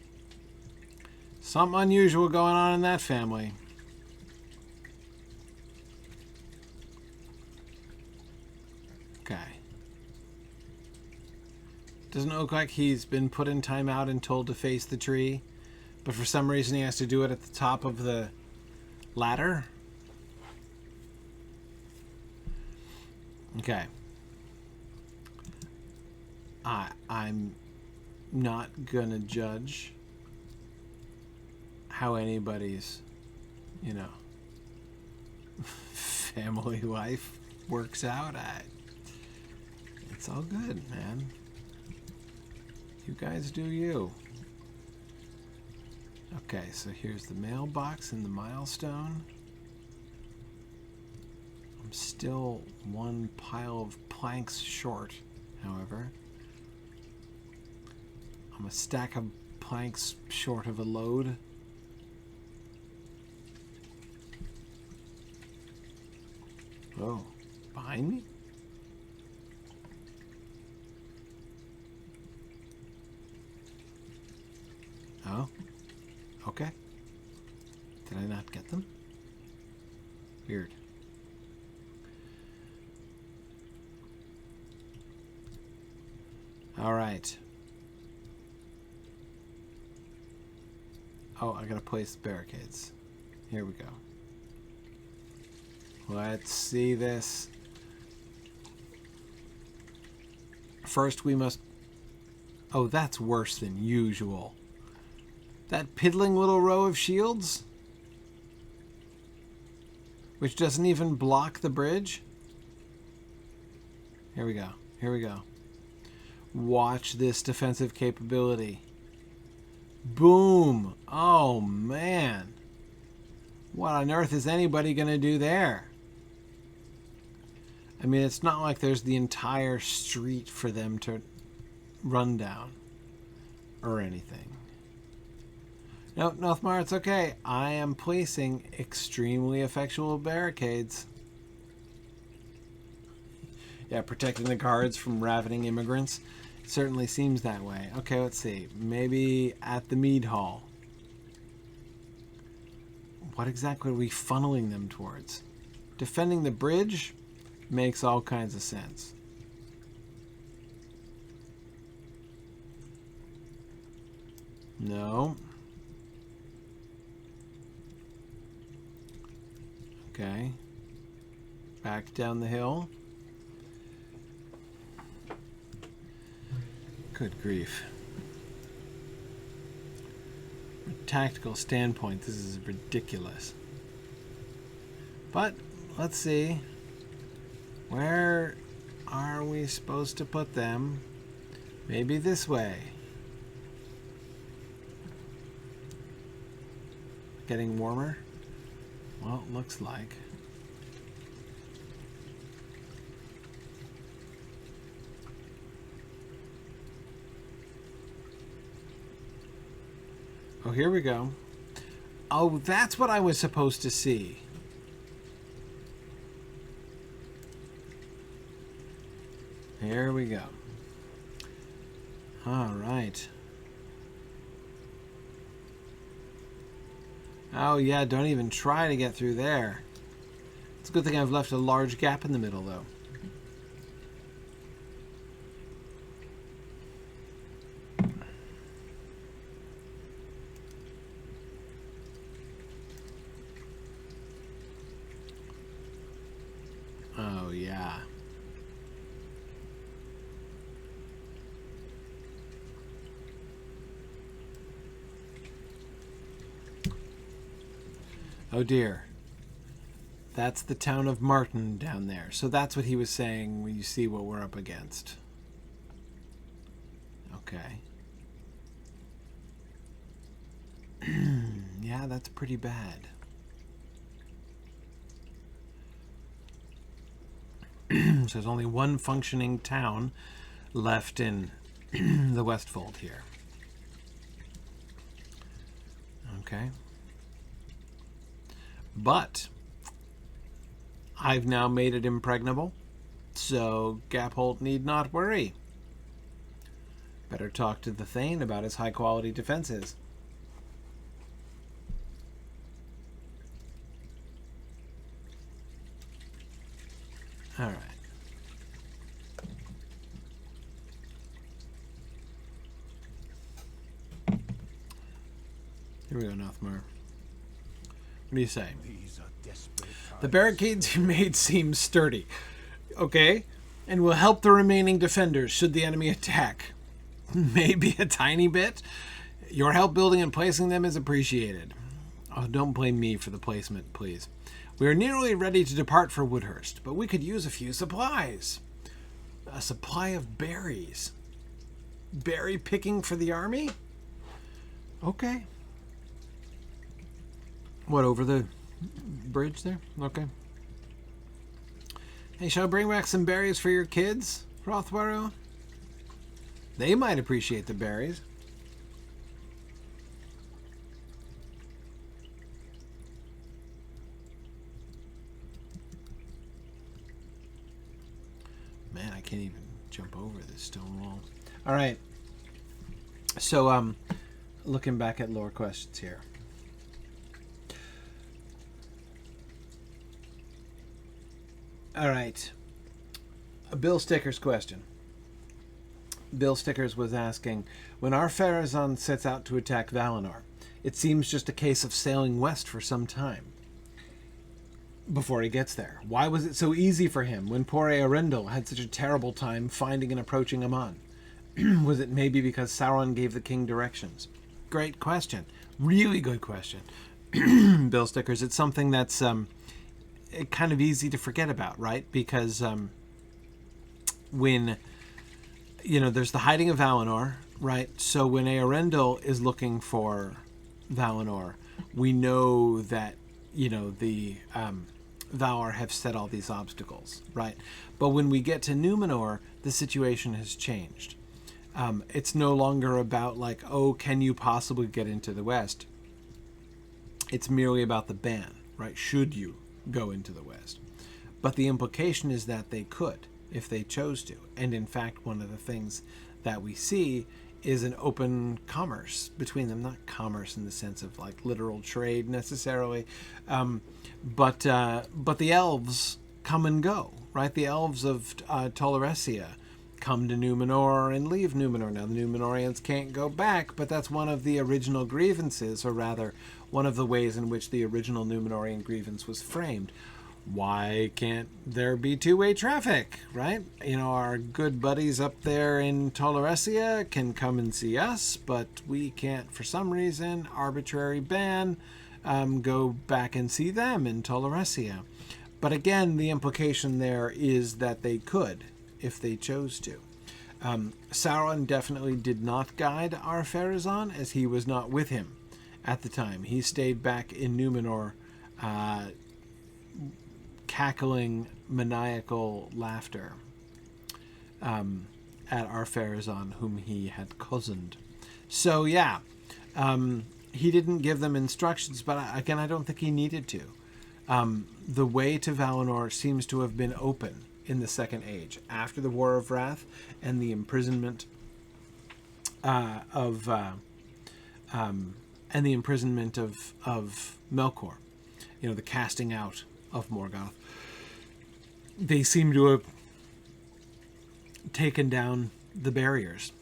A: Something unusual going on in that family. Okay. Doesn't look like he's been put in timeout and told to face the tree, but for some reason he has to do it at the top of the ladder. Okay. I'm not gonna judge how anybody's, you know, family life works out. It's all good, man. You guys do you. Okay, so here's the mailbox and the milestone. I'm still one pile of planks short, however. I'm a stack of planks short of a load. Oh, behind me? Oh, okay. Did I not get them? Weird. All right. Oh, I gotta place the barricades. Here we go. Let's see this. First we must... Oh, that's worse than usual. That piddling little row of shields? Which doesn't even block the bridge? Here we go. Here we go. Watch this defensive capability. Boom! Oh, man. What on earth is anybody going to do there? I mean, it's not like there's the entire street for them to run down or anything. No, Nothmar, it's okay. I am placing extremely effectual barricades. Yeah, protecting the guards from ravening immigrants. It certainly seems that way. Okay, let's see. Maybe at the mead hall. What exactly are we funneling them towards? Defending the bridge makes all kinds of sense. No. Okay. Back down the hill. Good grief. From a tactical standpoint, this is ridiculous. But, let's see. Where are we supposed to put them? Maybe this way. Getting warmer? Well, it looks like. Oh, here we go. Oh, that's what I was supposed to see. Here we go. All right. Oh, yeah, don't even try to get through there. It's a good thing I've left a large gap in the middle, though. Oh, yeah. Oh dear. That's the town of Martin down there. So that's what he was saying when you see what we're up against. Okay. Yeah, that's pretty bad. So there's only one functioning town left in the Westfold here. Okay. But I've now made it impregnable, so Gapholt need not worry. Better talk to the Thane about his high-quality defenses. All right. Here we go, Nothmar. What do you say? The barricades you made seem sturdy. Okay. And will help the remaining defenders should the enemy attack. Maybe a tiny bit. Your help building and placing them is appreciated. Oh, don't blame me for the placement, please. We are nearly ready to depart for Woodhurst, but we could use a few supplies. A supply of berries. Berry picking for the army? Okay. What, over the bridge there? Okay. Hey, shall I bring back some berries for your kids, Rothwaro? They might appreciate the berries. Man, I can't even jump over this stone wall. All right. So, looking back at lore questions here. All right. A Bill Stickers question. Bill Stickers was asking, when our Pharazon sets out to attack Valinor, it seems just a case of sailing west for some time before he gets there. Why was it so easy for him when poor Eärendil had such a terrible time finding and approaching Amon? Was it maybe because Sauron gave the king directions? Great question. Really good question. Bill Stickers, it's something that's kind of easy to forget about, right? Because when, you know, there's the hiding of Valinor, right? So when Eärendil is looking for Valinor, we know that, the Valar have set all these obstacles, right? But when we get to Numenor, the situation has changed. It's no longer about like, oh, can you possibly get into the West? It's merely about the ban, right? Should you go into the West? But the implication is that they could, if they chose to. And in fact, one of the things that we see is an open commerce between them. Not commerce in the sense of like literal trade necessarily, but the elves come and go, right? The elves of Tolaresia come to Numenor and leave Numenor. Now, the Numenorians can't go back, but that's one of the original grievances, or rather, one of the ways in which the original Numenorian grievance was framed. Why can't there be two-way traffic, right? Our good buddies up there in Tolaresia can come and see us, but we can't, for some reason, arbitrary ban, go back and see them in Tolaresia. But again, the implication there is that they could, if they chose to. Sauron definitely did not guide Ar-Pharazôn, as he was not with him at the time. He stayed back in Numenor, cackling maniacal laughter at Ar-Pharazôn, whom he had cozened. So yeah, he didn't give them instructions, but again, I don't think he needed to. The way to Valinor seems to have been open in the Second Age, after the War of Wrath and the imprisonment of Melkor. The casting out of Morgoth. They seem to have taken down the barriers.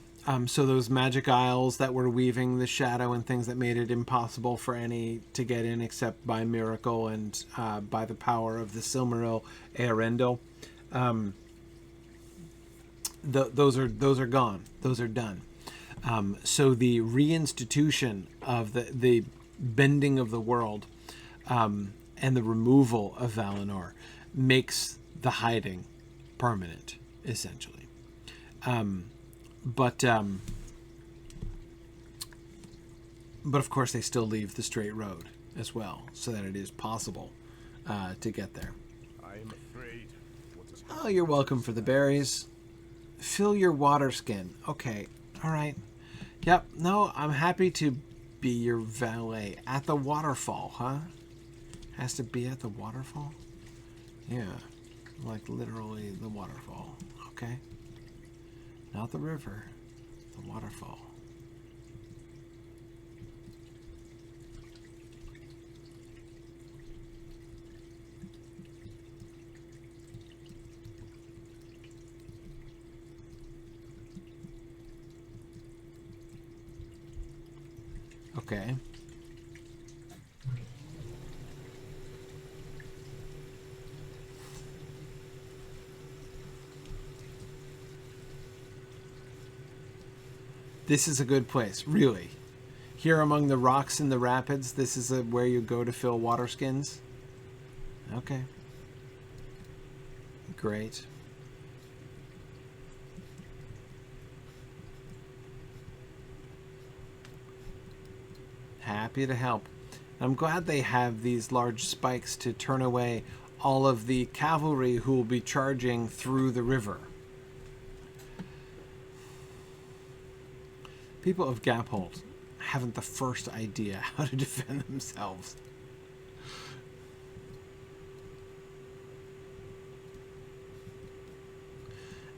A: So those magic isles that were weaving the shadow and things that made it impossible for any to get in except by miracle and by the power of the Silmaril Eärendil, those are gone. Those are done. So the reinstitution of the bending of the world and the removal of Valinor makes the hiding permanent, essentially. But of course they still leave the straight road as well, so that it is possible to get there.
B: I am afraid.
A: Oh, you're welcome for the berries. Fill your water skin. Okay, all right. Yep, no, I'm happy to be your valet. At the waterfall, huh? Has to be at the waterfall? Yeah, like literally the waterfall. Okay. Not the river, the waterfall. Okay. This is a good place, really. Here among the rocks in the rapids, this is where you go to fill water skins? Okay. Great. Happy to help. I'm glad they have these large spikes to turn away all of the cavalry who will be charging through the river. People of Gapholt haven't the first idea how to defend themselves.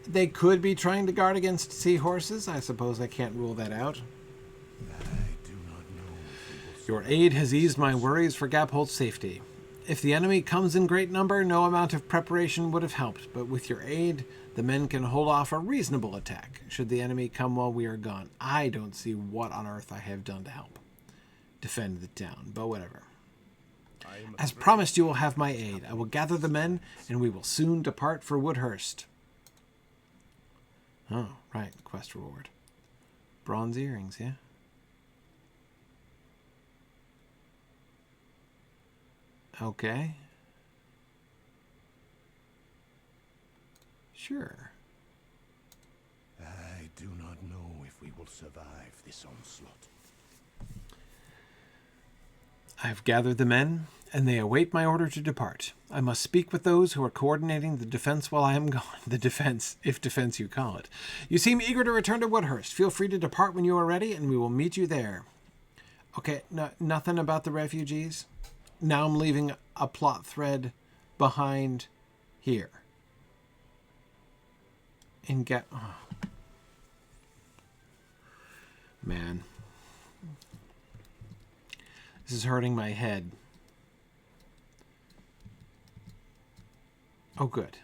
A: They could be trying to guard against seahorses. I suppose I can't rule that out. Your aid has eased my worries for Gapholt's safety. If the enemy comes in great number, no amount of preparation would have helped, but with your aid, the men can hold off a reasonable attack, should the enemy come while we are gone. I don't see what on earth I have done to help defend the town, but whatever. As promised, you will have my aid. I will gather the men, and we will soon depart for Woodhurst. Oh, right, quest reward. Bronze earrings, yeah? Okay. Sure.
B: I do not know if we will survive this onslaught.
A: I have gathered the men and they await my order to depart. I must speak with those who are coordinating the defense while I am gone. The defense, if defense you call it. You seem eager to return to Woodhurst. Feel free to depart when you are ready, and we will meet you there. Okay, nothing about the refugees? Now I'm leaving a plot thread behind here. And get... Oh. Man. This is hurting my head. Oh, good.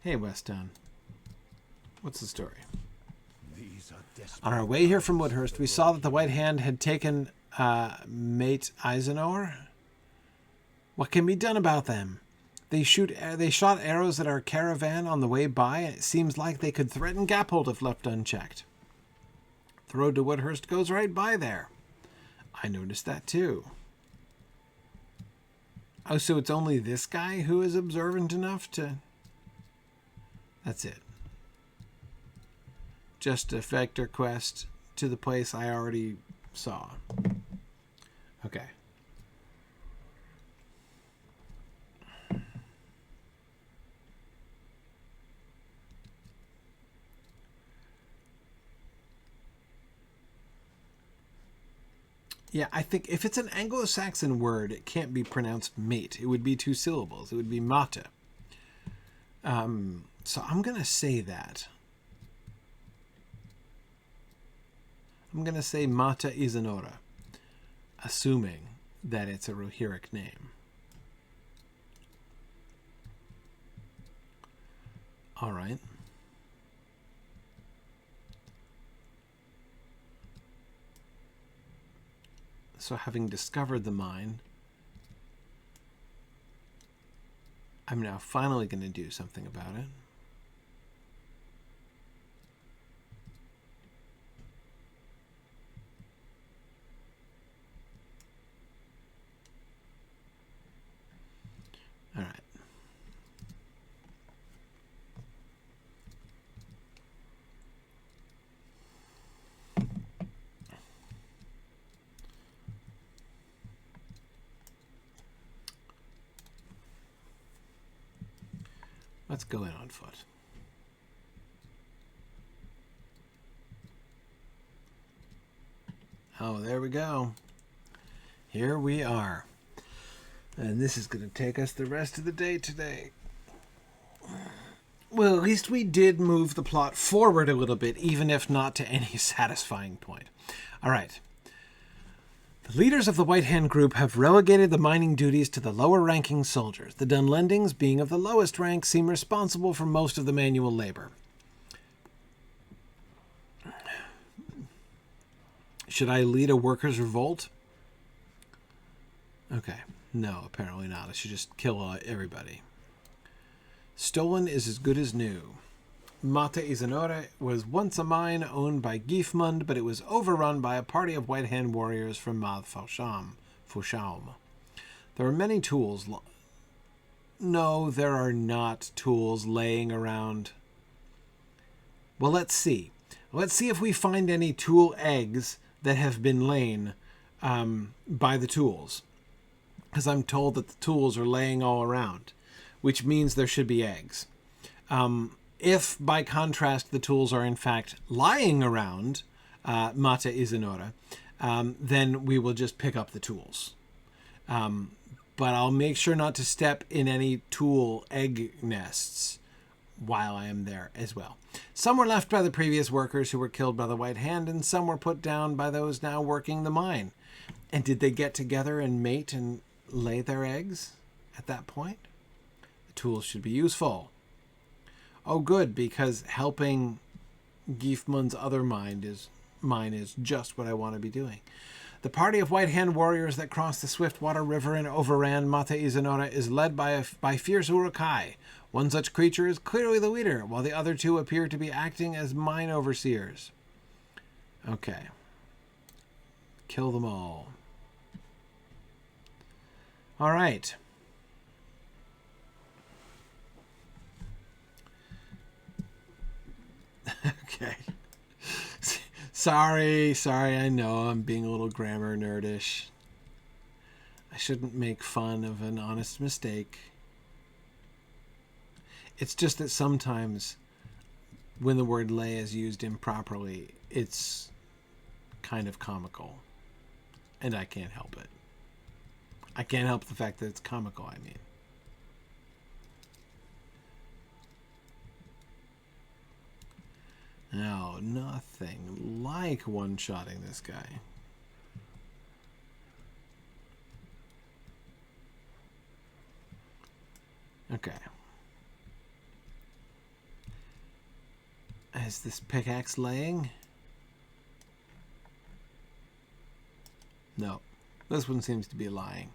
A: Hey, Weston. What's the story? On our way here from Woodhurst, we saw that the White Hand had taken mate Eisenor. What can be done about them? They shot arrows at our caravan on the way by, and it seems like they could threaten Gapholt if left unchecked. The road to Woodhurst goes right by there. I noticed that too. Oh, so it's only this guy who is observant enough to... That's it. Just a vector quest to the place I already saw. Okay. Yeah, I think if it's an Anglo-Saxon word, it can't be pronounced mate. It would be 2 syllables. It would be mata. So I'm going to say that. I'm going to say Mata Isanora, assuming that it's a Rohirric name. All right. So having discovered the mine, I'm now finally going to do something about it. All right. Let's go in on foot. Oh, there we go. Here we are. And this is going to take us the rest of the day today. Well, at least we did move the plot forward a little bit, even if not to any satisfying point. All right. The leaders of the White Hand group have relegated the mining duties to the lower-ranking soldiers. The Dunlendings, being of the lowest rank, seem responsible for most of the manual labor. Should I lead a workers' revolt? Okay. No, apparently not. I should just kill everybody. Stolen is as good as new. Mata Isanora was once a mine owned by Gifemund, but it was overrun by a party of White Hand warriors from Math Fushaum. There are many tools. No, there are not tools laying around. Well, let's see. Let's see if we find any tool eggs that have been lain by the tools. Because I'm told that the tools are laying all around, which means there should be eggs. If, by contrast, the tools are in fact lying around Mata Isanora, then we will just pick up the tools. But I'll make sure not to step in any tool egg nests while I am there as well. Some were left by the previous workers who were killed by the White Hand, and some were put down by those now working the mine. And did they get together and mate and lay their eggs at that point? The tools should be useful. Oh, good, because helping Gifemund's other mine is just what I want to be doing. The party of White Hand warriors that crossed the Swiftwater River and overran Mata Isanora is led by fierce Urukai. One such creature is clearly the leader, while the other two appear to be acting as mine overseers. Okay. Kill them all. All right. Okay. Sorry, I know I'm being a little grammar nerdish. I shouldn't make fun of an honest mistake. It's just that sometimes when the word lay is used improperly, it's kind of comical. And I can't help it. I can't help the fact that it's comical, I mean. No, nothing like one-shotting this guy. Okay. Is this pickaxe laying? No. This one seems to be lying.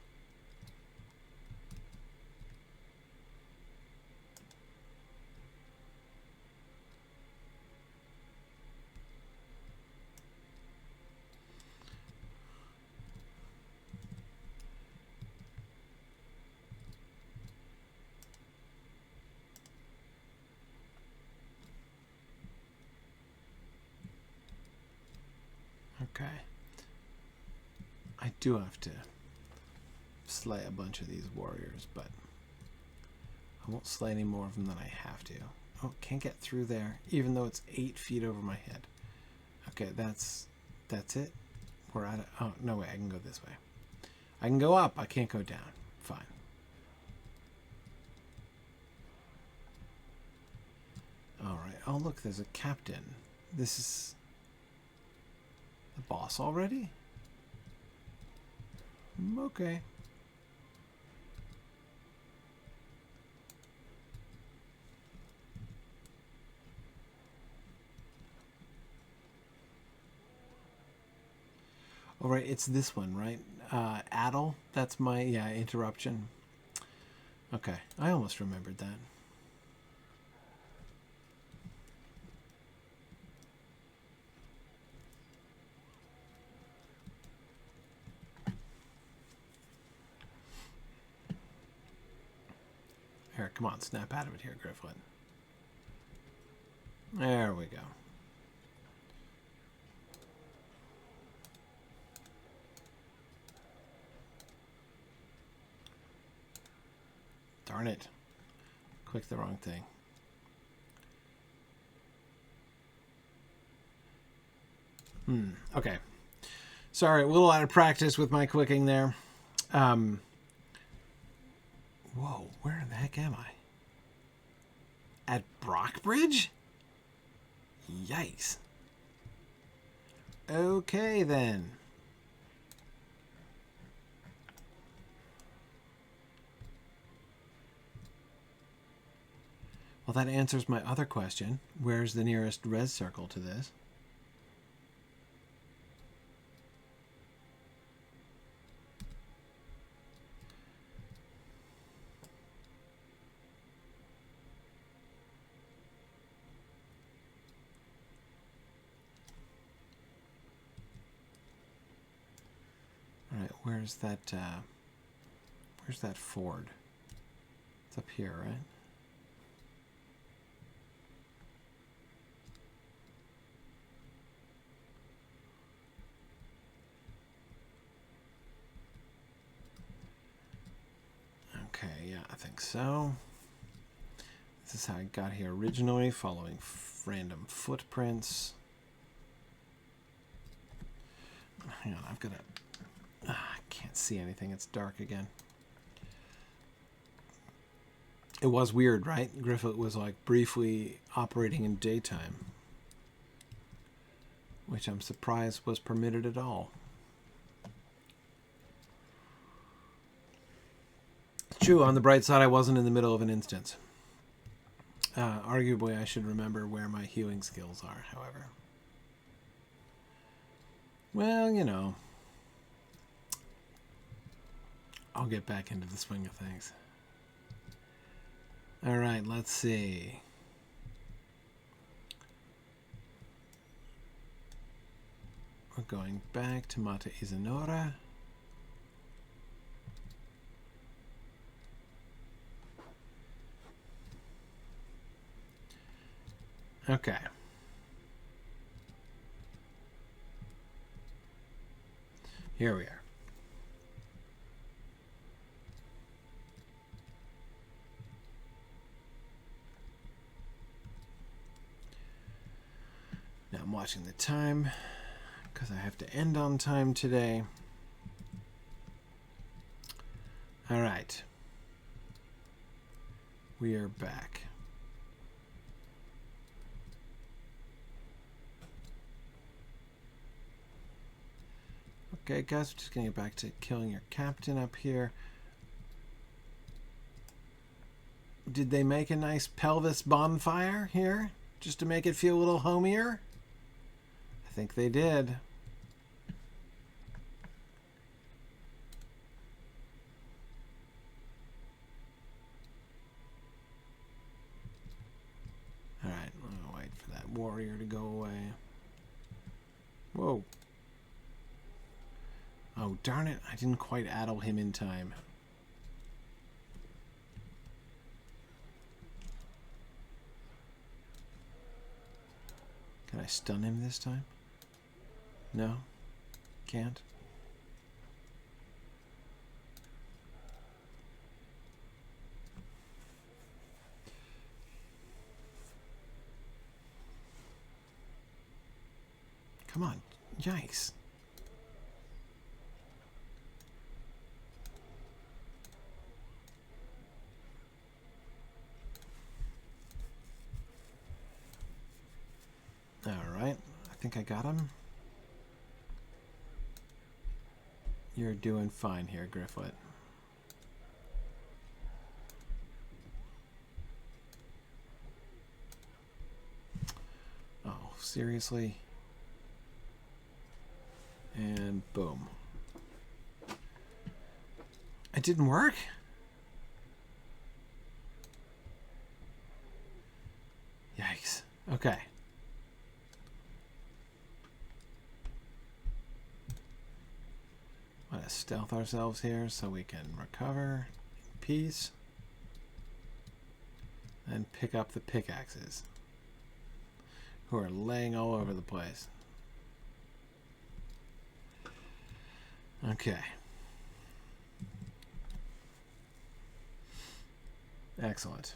A: Okay. I do have to slay a bunch of these warriors, but I won't slay any more of them than I have to. Oh, can't get through there, even though it's 8 feet over my head. Okay, that's it. We're at it. Oh, no way, I can go this way. I can go up, I can't go down. Fine. Alright, oh look, there's a captain. This is the boss already? Okay. All right, it's this one, right? Addle, that's my, yeah, interruption. Okay, I almost remembered that. Here, come on, snap out of it here, Gryfflet. There we go. Darn it. Clicked the wrong thing. Okay. Sorry, a little out of practice with my clicking there. Whoa, where the heck am I? At Brockbridge? Yikes. Okay, then. Well, that answers my other question. Where's the nearest res circle to this? All right, where's that ford? It's up here, right? Okay, yeah, I think so. This is how I got here originally, following random footprints. Hang on, I've got to... I can't see anything, it's dark again. It was weird, right? Gryfflet was like briefly operating in daytime, which I'm surprised was permitted at all. True, on the bright side, I wasn't in the middle of an instance. Arguably, I should remember where my healing skills are, however. Well, you know. I'll get back into the swing of things. Alright, let's see. We're going back to Mata Isanora. Okay. Here we are. watching the time because I have to end on time today. All right. We are back. Okay, guys, we're just going to get back to killing your captain up here. Did they make a nice pelvis bonfire here? Just to make it feel a little homier? I think they did. Alright, I'll wait for that warrior to go away. Whoa. Oh, darn it. I didn't quite addle him in time. Can I stun him this time? No? Can't? Come on. Yikes. Alright, I think I got him. You're doing fine here, Gryfflet. Oh, seriously? And boom. It didn't work? Yikes. Okay. Want to stealth ourselves here so we can recover in peace. And pick up the pickaxes, who are laying all over the place. Okay. Excellent.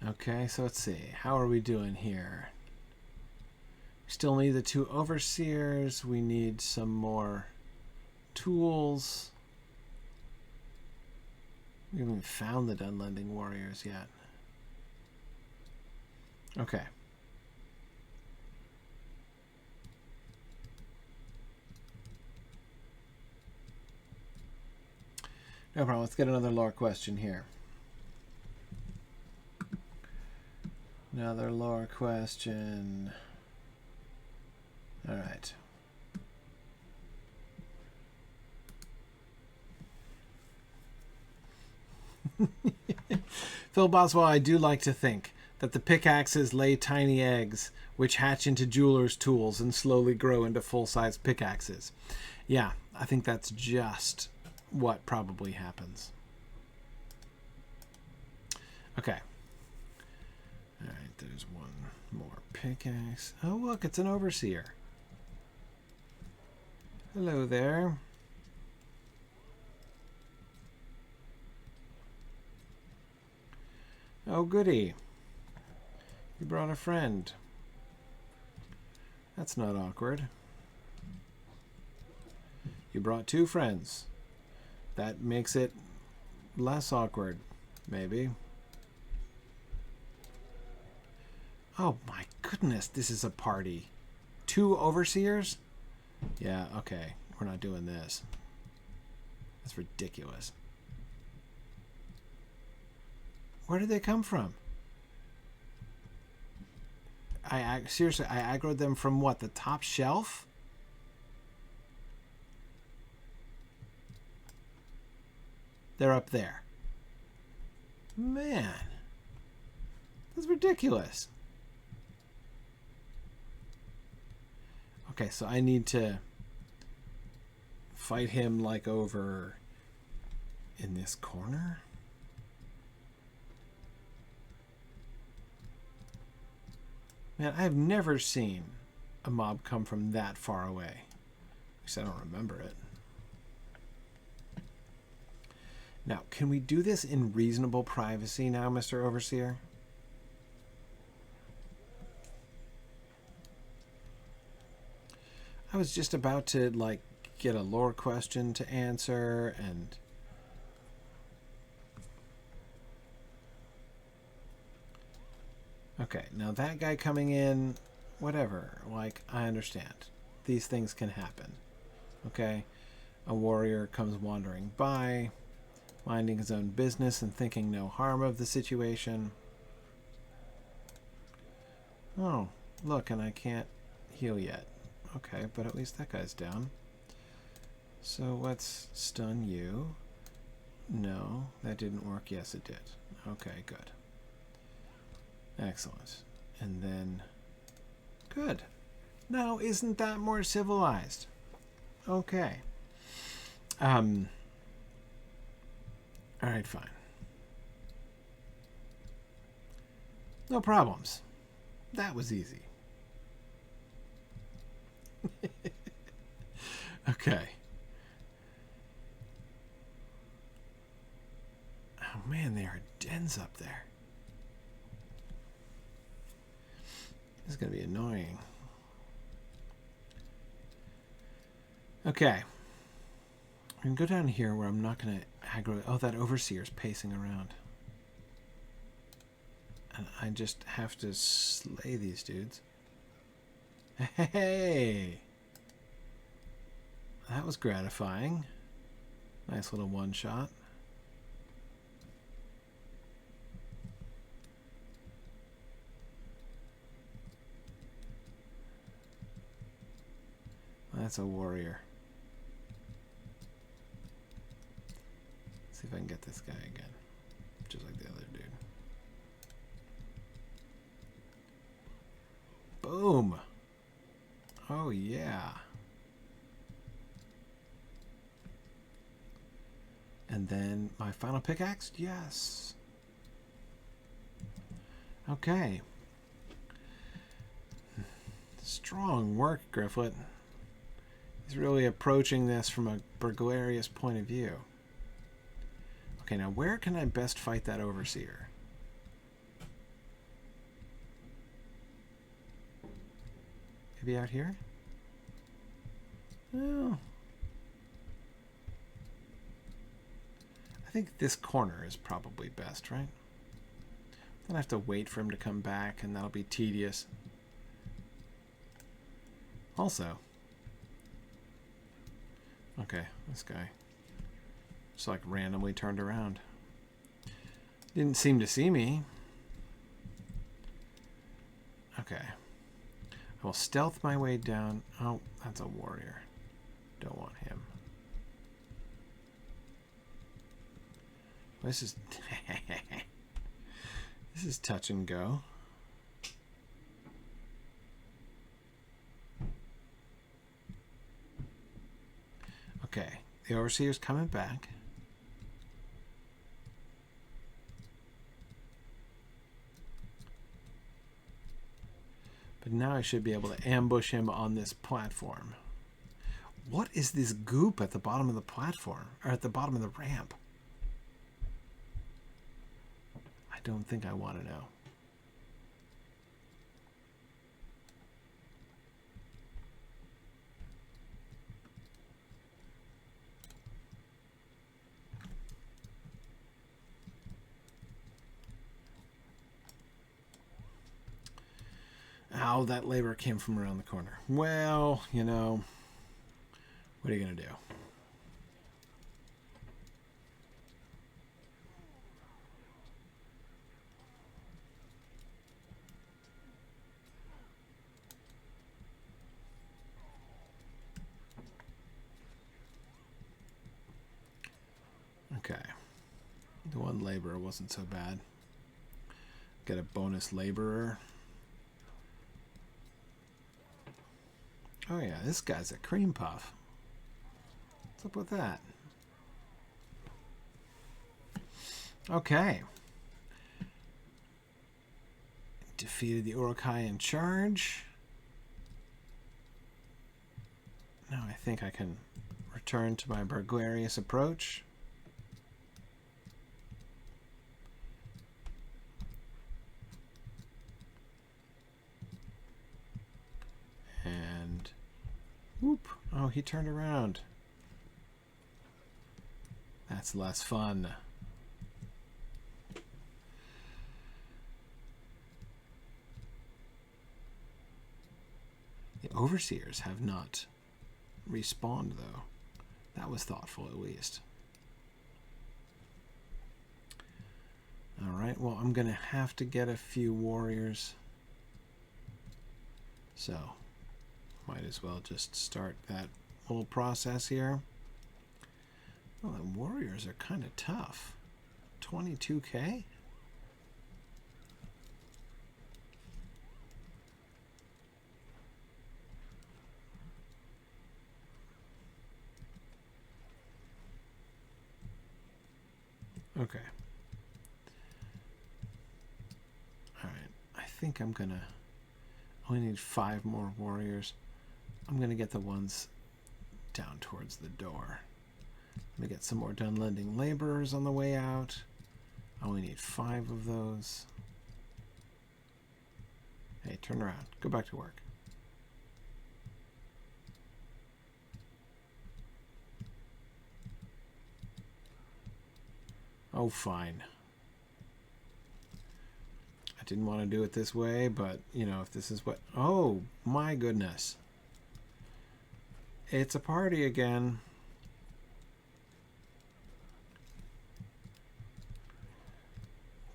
A: Okay, so let's see. How are we doing here? We still need the 2 overseers. We need some more tools. We haven't found the Dunlending warriors yet. Okay. No problem. Let's get another lore question here. Another lore question. All right. Phil Boswell, I do like to think that the pickaxes lay tiny eggs which hatch into jewelers' tools and slowly grow into full-size pickaxes. Yeah, I think that's just what probably happens. Okay. All right, there's one more pickaxe. Oh, look, it's an overseer. Hello there. Oh, goody. You brought a friend. That's not awkward. You brought 2 friends. That makes it less awkward, maybe. Oh my goodness, this is a party. 2 overseers? Yeah, okay. We're not doing this. That's ridiculous. Where did they come from? Seriously, I aggroed them from what? The top shelf? They're up there. Man. That's ridiculous. Okay, so I need to fight him like over in this corner. Man, I've never seen a mob come from that far away. At least I don't remember it. Now, can we do this in reasonable privacy now, Mr. Overseer? I was just about to, like, get a lore question to answer, and... Okay, now that guy coming in, whatever, like, I understand. These things can happen. Okay? A warrior comes wandering by, minding his own business and thinking no harm of the situation. Oh, look, and I can't heal yet. Okay, but at least that guy's down. So let's stun you. No, that didn't work. Yes, it did. Okay, good. Excellent. And then... Good. Now, isn't that more civilized? Okay. Alright, fine. No problems. That was easy. Okay. Oh man, there are dens up there. This is going to be annoying. Okay. I can go down here where I'm not going to aggro... Oh, that overseer's pacing around. And I just have to slay these dudes. Hey! That was gratifying. Nice little one-shot. That's a warrior. Let's see if I can get this guy again. Just like the other dude. Boom! Oh yeah. And then my final pickaxe? Yes. Okay. Strong work, Gryfflet. He's really approaching this from a burglarious point of view. Okay, now where can I best fight that overseer? Maybe out here? Well, I think this corner is probably best, right? Then I have to wait for him to come back, and that'll be tedious. Also, okay, this guy just like randomly turned around. Didn't seem to see me. Okay. I will stealth my way down. Oh, that's a warrior. Don't want him. This is this is touch and go. Okay, the overseer's coming back. But now I should be able to ambush him on this platform. What is this goop at the bottom of the platform? Or at the bottom of the ramp? I don't think I want to know. Ow, that labor came from around the corner. Well, you know, what are you going to do? Okay. The one laborer wasn't so bad. Get a bonus laborer. Oh yeah, this guy's a cream puff. What's up with that? Okay. defeated the Urukai in charge. Now I think I can return to my burglarious approach. And whoop. Oh, he turned around. That's less fun. The overseers have not respawned, though. That was thoughtful, at least. Alright, well, I'm going to have to get a few warriors. So, might as well just start that little process here. Well, the warriors are kind of tough. 22k? Okay. Alright, I think I'm gonna only need 5 more warriors. I'm gonna get the ones down towards the door. I'm gonna get some more Dunlending laborers on the way out. I only need 5 of those. Hey, turn around. Go back to work. Oh, fine. I didn't want to do it this way, but, you know, if this is what... Oh, my goodness. It's a party again.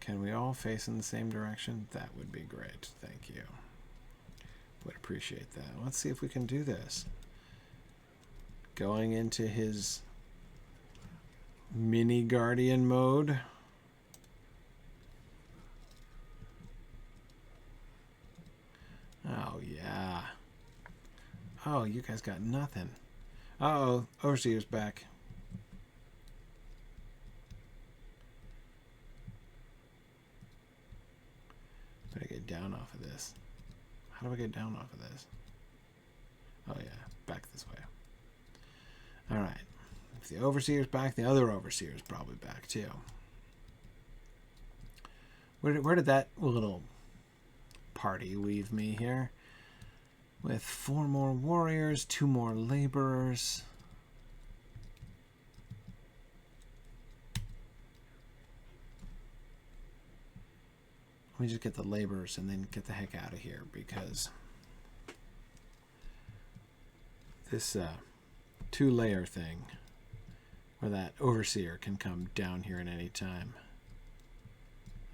A: Can we all face in the same direction? That would be great. Thank you. Would appreciate that. Let's see if we can do this. Going into his mini guardian mode. Oh, yeah. Oh, you guys got nothing. Uh-oh, Overseer's back. Better get down off of this. How do I get down off of this? Oh, yeah, back this way. All right. If the Overseer's back, the other Overseer's probably back, too. Where did that little party leave me here? With 4 more warriors, 2 more laborers. Let me just get the laborers and then get the heck out of here, because this 2-layer thing, where that overseer can come down here at any time,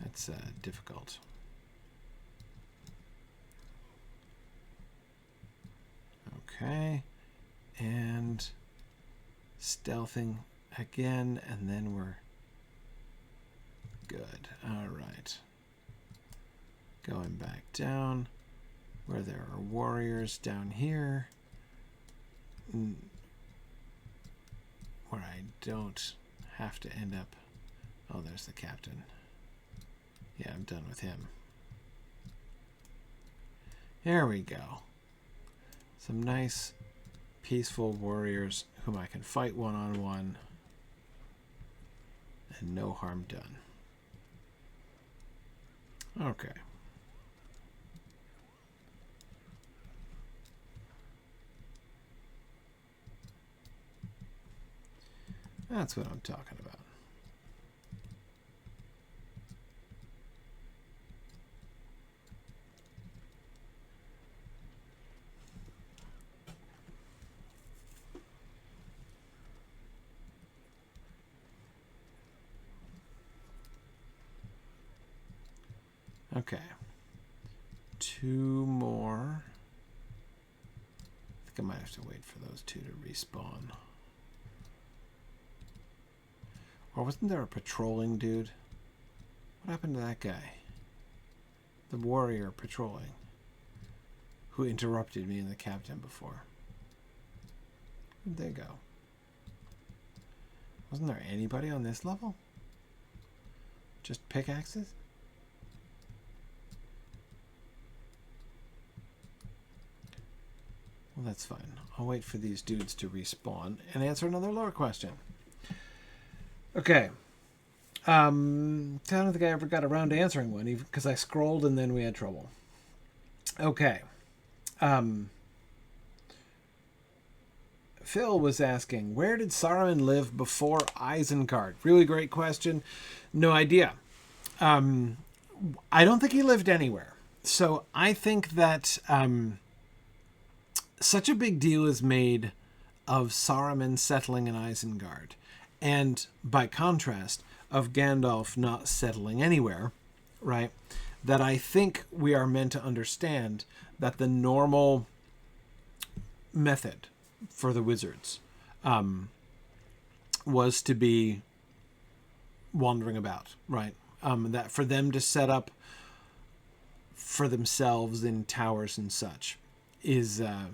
A: that's difficult. Okay, and stealthing again, and then we're good. All right. Going back down where there are warriors down here where I don't have to end up. Oh, there's the captain. Yeah, I'm done with him. There we go. Some nice peaceful warriors whom I can fight one-on-one and no harm done. Okay. That's what I'm talking about. Okay. 2 more. I think I might have to wait for those 2 to respawn. Or wasn't there a patrolling dude? What happened to that guy? The warrior patrolling, who interrupted me and the captain before. Where'd they go? Wasn't there anybody on this level? Just pickaxes? Well, that's fine. I'll wait for these dudes to respawn and answer another lore question. Okay. I don't think I ever got around to answering one, because I scrolled and then we had trouble. Okay. Phil was asking, where did Saruman live before Isengard? Really great question. No idea. I don't think he lived anywhere. So I think that such a big deal is made of Saruman settling in Isengard, and by contrast, of Gandalf not settling anywhere, right? That I think we are meant to understand that the normal method for the wizards was to be wandering about, right? That for them to set up for themselves in towers and such is, I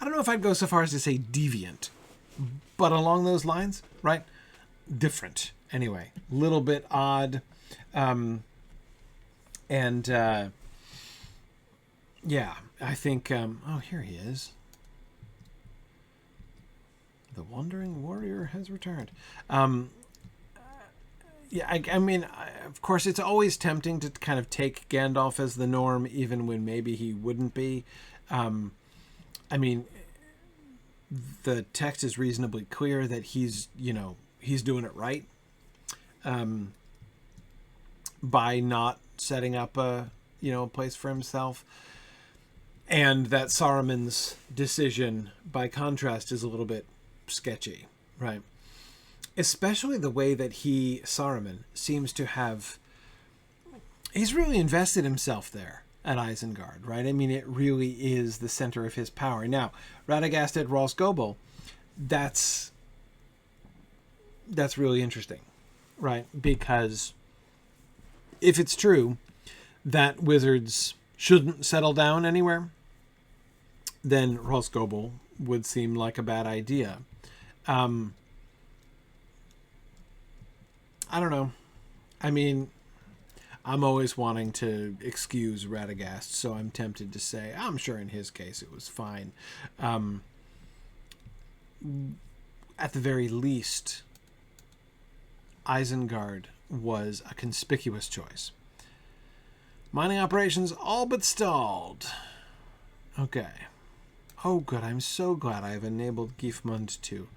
A: don't know if I'd go so far as to say deviant, but along those lines, right? Different, anyway. A little bit odd. Yeah, I think, oh, here he is. The Wandering Warrior has returned. Yeah, I mean, of course, it's always tempting to kind of take Gandalf as the norm, even when maybe he wouldn't be. I mean, the text is reasonably clear that he's doing it right by not setting up a place for himself. And that Saruman's decision, by contrast, is a little bit sketchy, right? Especially the way that Saruman, seems to have... He's really invested himself there at Isengard, right? I mean, it really is the center of his power. Now, Radagast at Rhosgobel, that's really interesting, right? Because if it's true that wizards shouldn't settle down anywhere, then Rhosgobel would seem like a bad idea. I don't know. I mean, I'm always wanting to excuse Radagast, so I'm tempted to say, I'm sure in his case it was fine. At the very least, Isengard was a conspicuous choice. Mining operations all but stalled. Okay. Oh, good. I'm so glad I have enabled Gifemund to,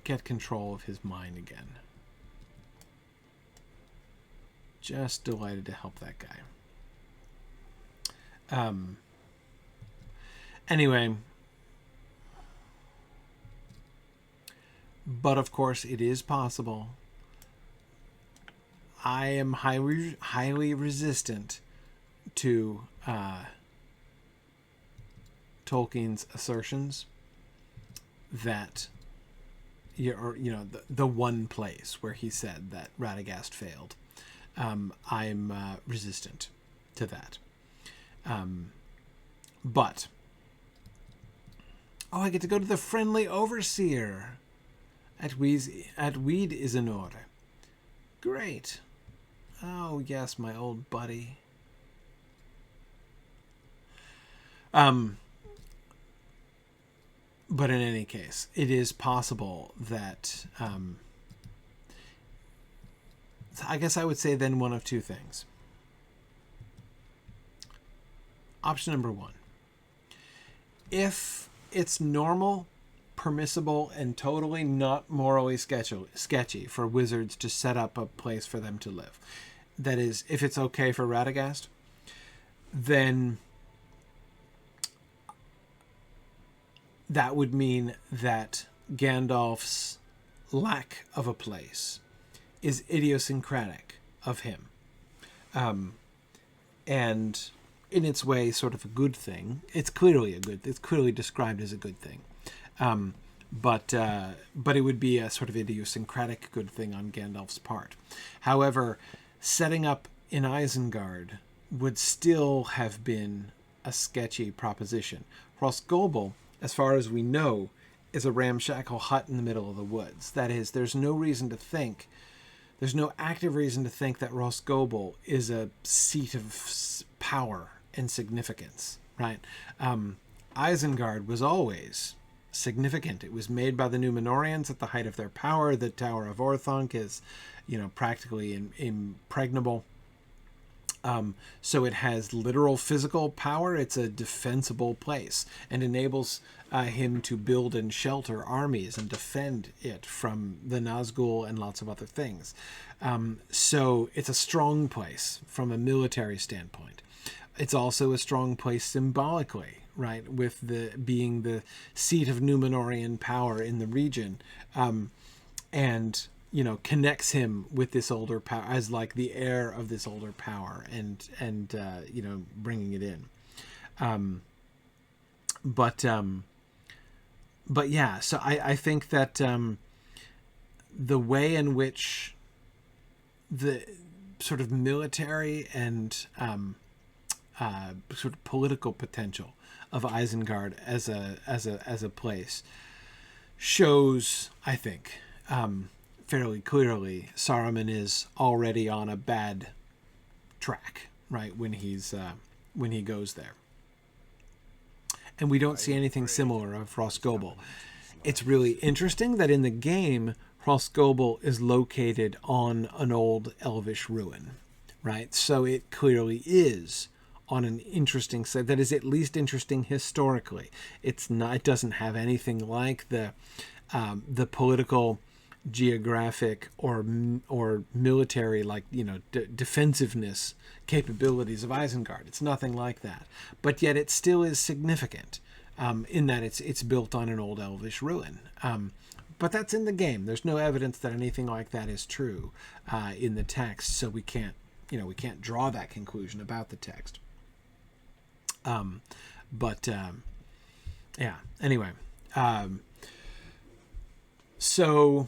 A: get control of his mine again. Just delighted to help that guy. Anyway. But of course, it is possible. I am highly resistant to Tolkien's assertions that the one place where he said that Radagast failed. I'm resistant to that. But I get to go to the friendly overseer at Weed Isanor. Great. Oh yes, my old buddy. But in any case, it is possible that I guess I would say then one of two things. Option number one. If it's normal, permissible, and totally not morally sketchy for wizards to set up a place for them to live, that is, if it's okay for Radagast, then that would mean that Gandalf's lack of a place is idiosyncratic of him. And in its way, sort of a good thing. It's clearly described as a good thing. But it would be a sort of idiosyncratic good thing on Gandalf's part. However, setting up in Isengard would still have been a sketchy proposition. Rhosgobel, as far as we know, is a ramshackle hut in the middle of the woods. That is, there's no reason to think there's no active reason to think that Rhosgobel is a seat of power and significance, right? Isengard was always significant. It was made by the Númenóreans at the height of their power. The Tower of Orthanc is, practically impregnable. So it has literal physical power. It's a defensible place and enables him to build and shelter armies and defend it from the Nazgul and lots of other things. So it's a strong place from a military standpoint. It's also a strong place symbolically, right, with being the seat of Númenórean power in the region, and connects him with this older power as like the heir of this older power, and bringing it in. But yeah, so I think that the way in which the sort of military and sort of political potential of Isengard as a place shows, I think, fairly clearly Saruman is already on a bad track, right, when he goes there. And we don't see anything similar of Rhosgobel. It's really interesting that in the game, Rhosgobel is located on an old elvish ruin, right? So it clearly is on an interesting site that is at least interesting historically. It doesn't have anything like the political, geographic, or military, like defensiveness capabilities of Isengard. It's nothing like that, but yet it still is significant in that it's built on an old elvish ruin. But that's in the game. There's no evidence that anything like that is true in the text, so we can't draw that conclusion about the text. Yeah. Anyway, so.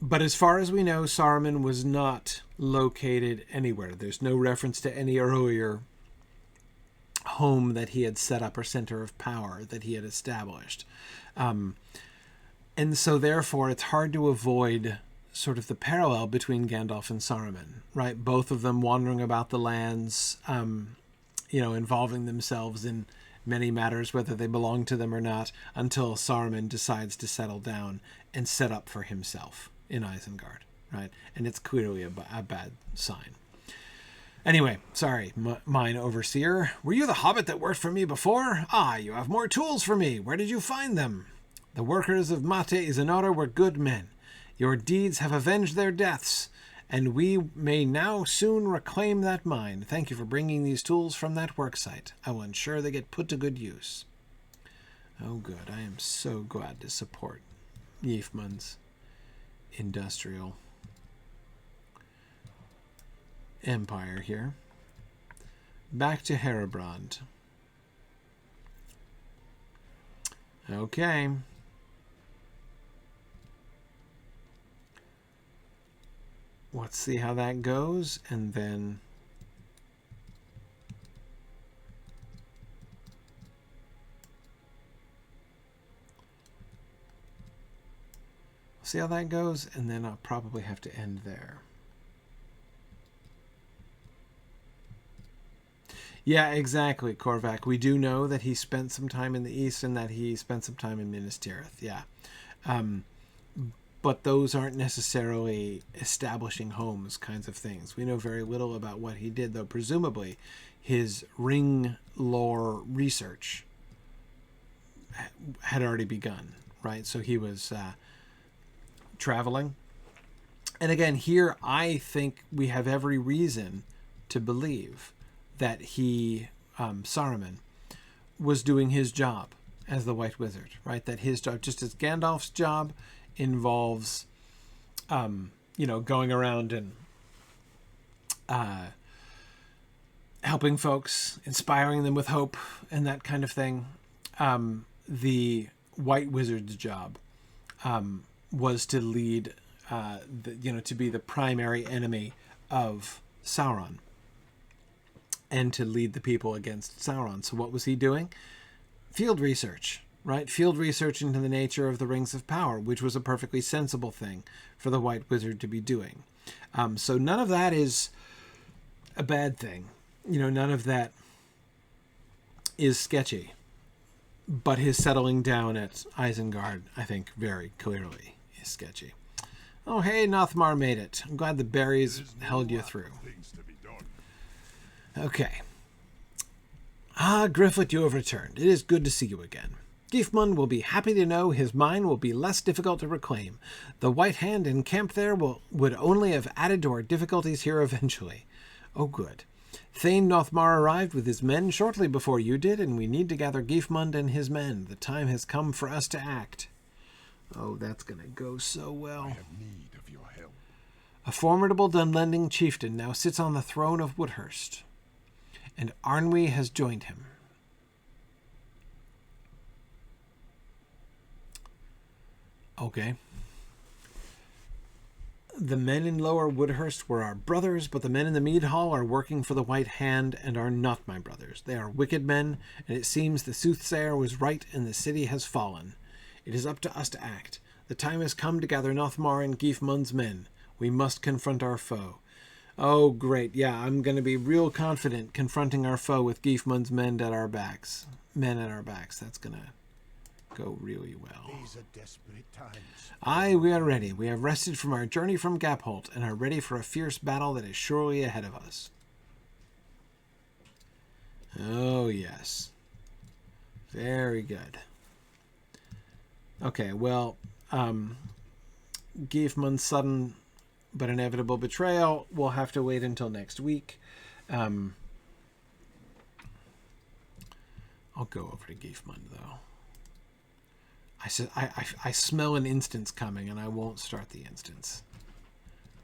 A: But as far as we know, Saruman was not located anywhere. There's no reference to any earlier home that he had set up or center of power that he had established. And so therefore, it's hard to avoid sort of the parallel between Gandalf and Saruman, right? Both of them wandering about the lands, involving themselves in many matters, whether they belong to them or not, until Saruman decides to settle down and set up for himself in Isengard, right? And it's clearly a bad sign. Anyway, sorry, mine overseer. Were you the hobbit that worked for me before? Ah, you have more tools for me. Where did you find them? The workers of Mate Isanora were good men. Your deeds have avenged their deaths, and we may now soon reclaim that mine. Thank you for bringing these tools from that worksite. I will ensure they get put to good use. Oh, good. I am so glad to support Gifemund's industrial empire here. Back to Herubrand. Okay. Let's see how that goes, and then see how that goes, and then I'll probably have to end there. Yeah, exactly, Korvac. We do know that he spent some time in the East and that he spent some time in Minas Tirith, yeah. But those aren't necessarily establishing homes kinds of things. We know very little about what he did, though presumably his ring lore research had already begun, right? So he was traveling. And again, here I think we have every reason to believe that he, Saruman, was doing his job as the White Wizard, right? That his job, just as Gandalf's job, involves, going around and helping folks, inspiring them with hope and that kind of thing. The White Wizard's job was to lead, to be the primary enemy of Sauron and to lead the people against Sauron. So what was he doing? Field research, right? Field research into the nature of the Rings of Power, which was a perfectly sensible thing for the White Wizard to be doing. So none of that is a bad thing. None of that is sketchy. But his settling down at Isengard, I think, very clearly is sketchy. Oh, hey, Nothmar made it. I'm glad the berries held you through. Okay. Gryfflet, you have returned. It is good to see you again. Gifemund will be happy to know his mine will be less difficult to reclaim. The White Hand encamped there would only have added to our difficulties here eventually. Oh, good. Thane Nothmar arrived with his men shortly before you did, and we need to gather Gifemund and his men. The time has come for us to act. Oh, that's going to go so well.
B: I have need of your help.
A: A formidable Dunlending chieftain now sits on the throne of Woodhurst, and Arnwy has joined him. Okay. The men in Lower Woodhurst were our brothers, but the men in the Mead Hall are working for the White Hand and are not my brothers. They are wicked men, and it seems the soothsayer was right and the city has fallen. It is up to us to act. The time has come to gather Nothmar and Gifemund's men. We must confront our foe. Oh, great. Yeah, I'm going to be real confident confronting our foe with Gifemund's men at our backs. That's going to go really well.
B: These are desperate times.
A: Aye, we are ready. We have rested from our journey from Gapholt and are ready for a fierce battle that is surely ahead of us. Oh, yes. Very good. Okay, well, Gifemund's sudden but inevitable betrayal will have to wait until next week. I'll go over to Gifemund, though. I smell an instance coming, and I won't start the instance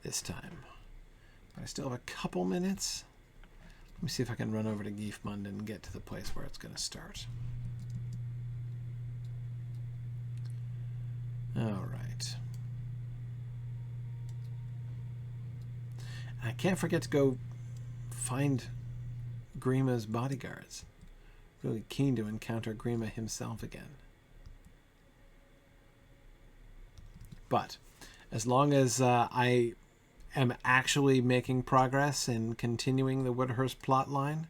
A: this time. But I still have a couple minutes. Let me see if I can run over to Gifemund and get to the place where it's going to start. All right. I can't forget to go find Grima's bodyguards. Really keen to encounter Grima himself again. But as long as I am actually making progress in continuing the Woodhurst plot line,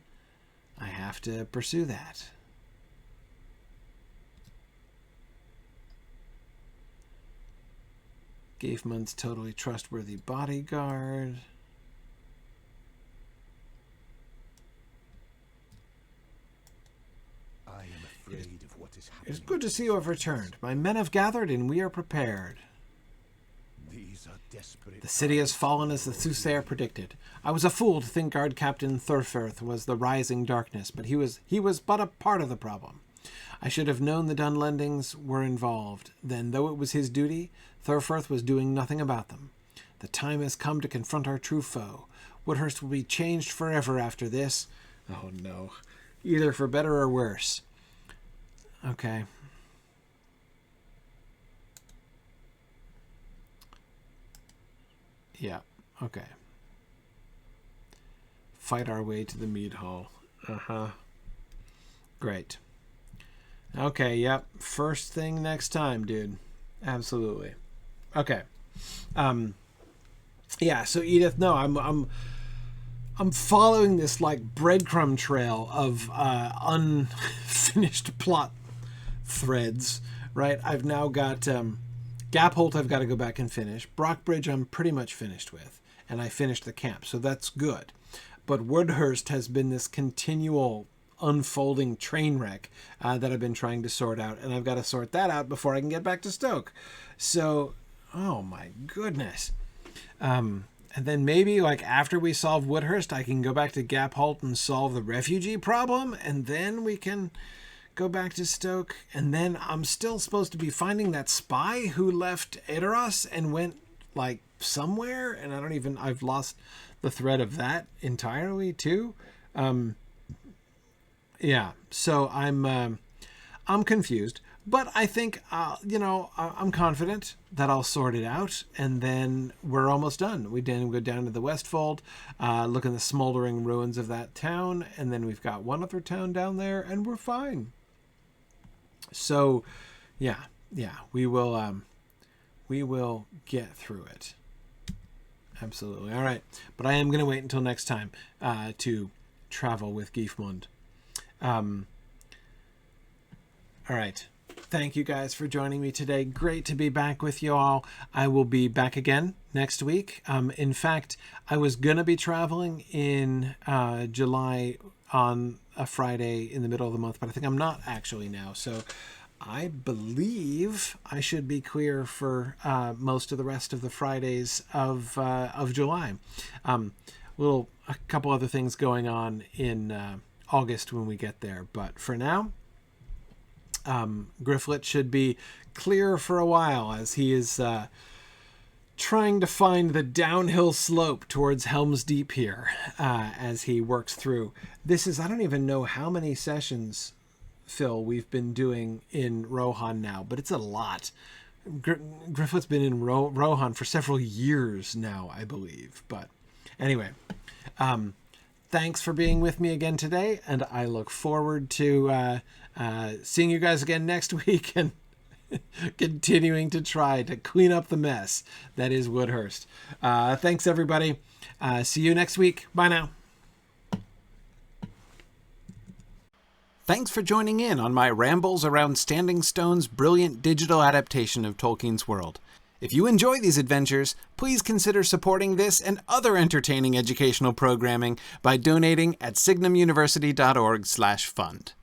A: I have to pursue that. Gifemund's totally trustworthy bodyguard.
B: I am afraid of what is happening.
A: It is good to see you have returned. My men have gathered and we are prepared.
B: These are desperate.
A: The city has fallen as the soothsayer predicted. I was a fool to think Guard Captain Thurferth was the rising darkness, but he was but a part of the problem. I should have known the Dunlendings were involved. Then, though it was his duty, Thurferth was doing nothing about them. The time has come to confront our true foe. Woodhurst will be changed forever after this. Oh no. Either for better or worse. Okay. Yeah, okay. Fight our way to the Mead Hall. Uh-huh. Great. Okay, yep. First thing next time, dude. Absolutely. Okay. Yeah, so Edith, no, I'm following this like breadcrumb trail of unfinished plot threads, right? I've now got Gapholt I've got to go back and finish. Brockbridge I'm pretty much finished with, and I finished the camp, so that's good. But Woodhurst has been this continual unfolding train wreck that I've been trying to sort out, and I've got to sort that out before I can get back to Stoke. So, oh my goodness. And then maybe like after we solve Woodhurst, I can go back to Gapholt and solve the refugee problem, and then we can go back to Stoke. And then I'm still supposed to be finding that spy who left Edoras and went like somewhere, and I've lost the thread of that entirely too. Yeah, so I'm confused, but I think I'm confident that I'll sort it out, and then we're almost done. We then go down to the Westfold, look at the smoldering ruins of that town, and then we've got one other town down there, and we're fine. So, yeah, we will get through it. Absolutely. All right. But I am going to wait until next time to travel with Gifemund. All right. Thank you guys for joining me today. Great to be back with you all. I will be back again next week. In fact, I was going to be traveling in July on a Friday in the middle of the month, but I think I'm not actually now. So I believe I should be clear for most of the rest of the Fridays of July. A couple other things going on in August when we get there, but for now, Gryfflet should be clear for a while as he is trying to find the downhill slope towards Helm's Deep here as he works through. This is, I don't even know how many sessions, Phil, we've been doing in Rohan now, but it's a lot. Gryfflet's been in Rohan for several years now, I believe. But anyway, thanks for being with me again today, and I look forward to seeing you guys again next week and continuing to try to clean up the mess that is Woodhurst. Thanks, everybody. See you next week. Bye now. Thanks for joining in on my rambles around Standing Stone's brilliant digital adaptation of Tolkien's world. If you enjoy these adventures, please consider supporting this and other entertaining educational programming by donating at signumuniversity.org/fund.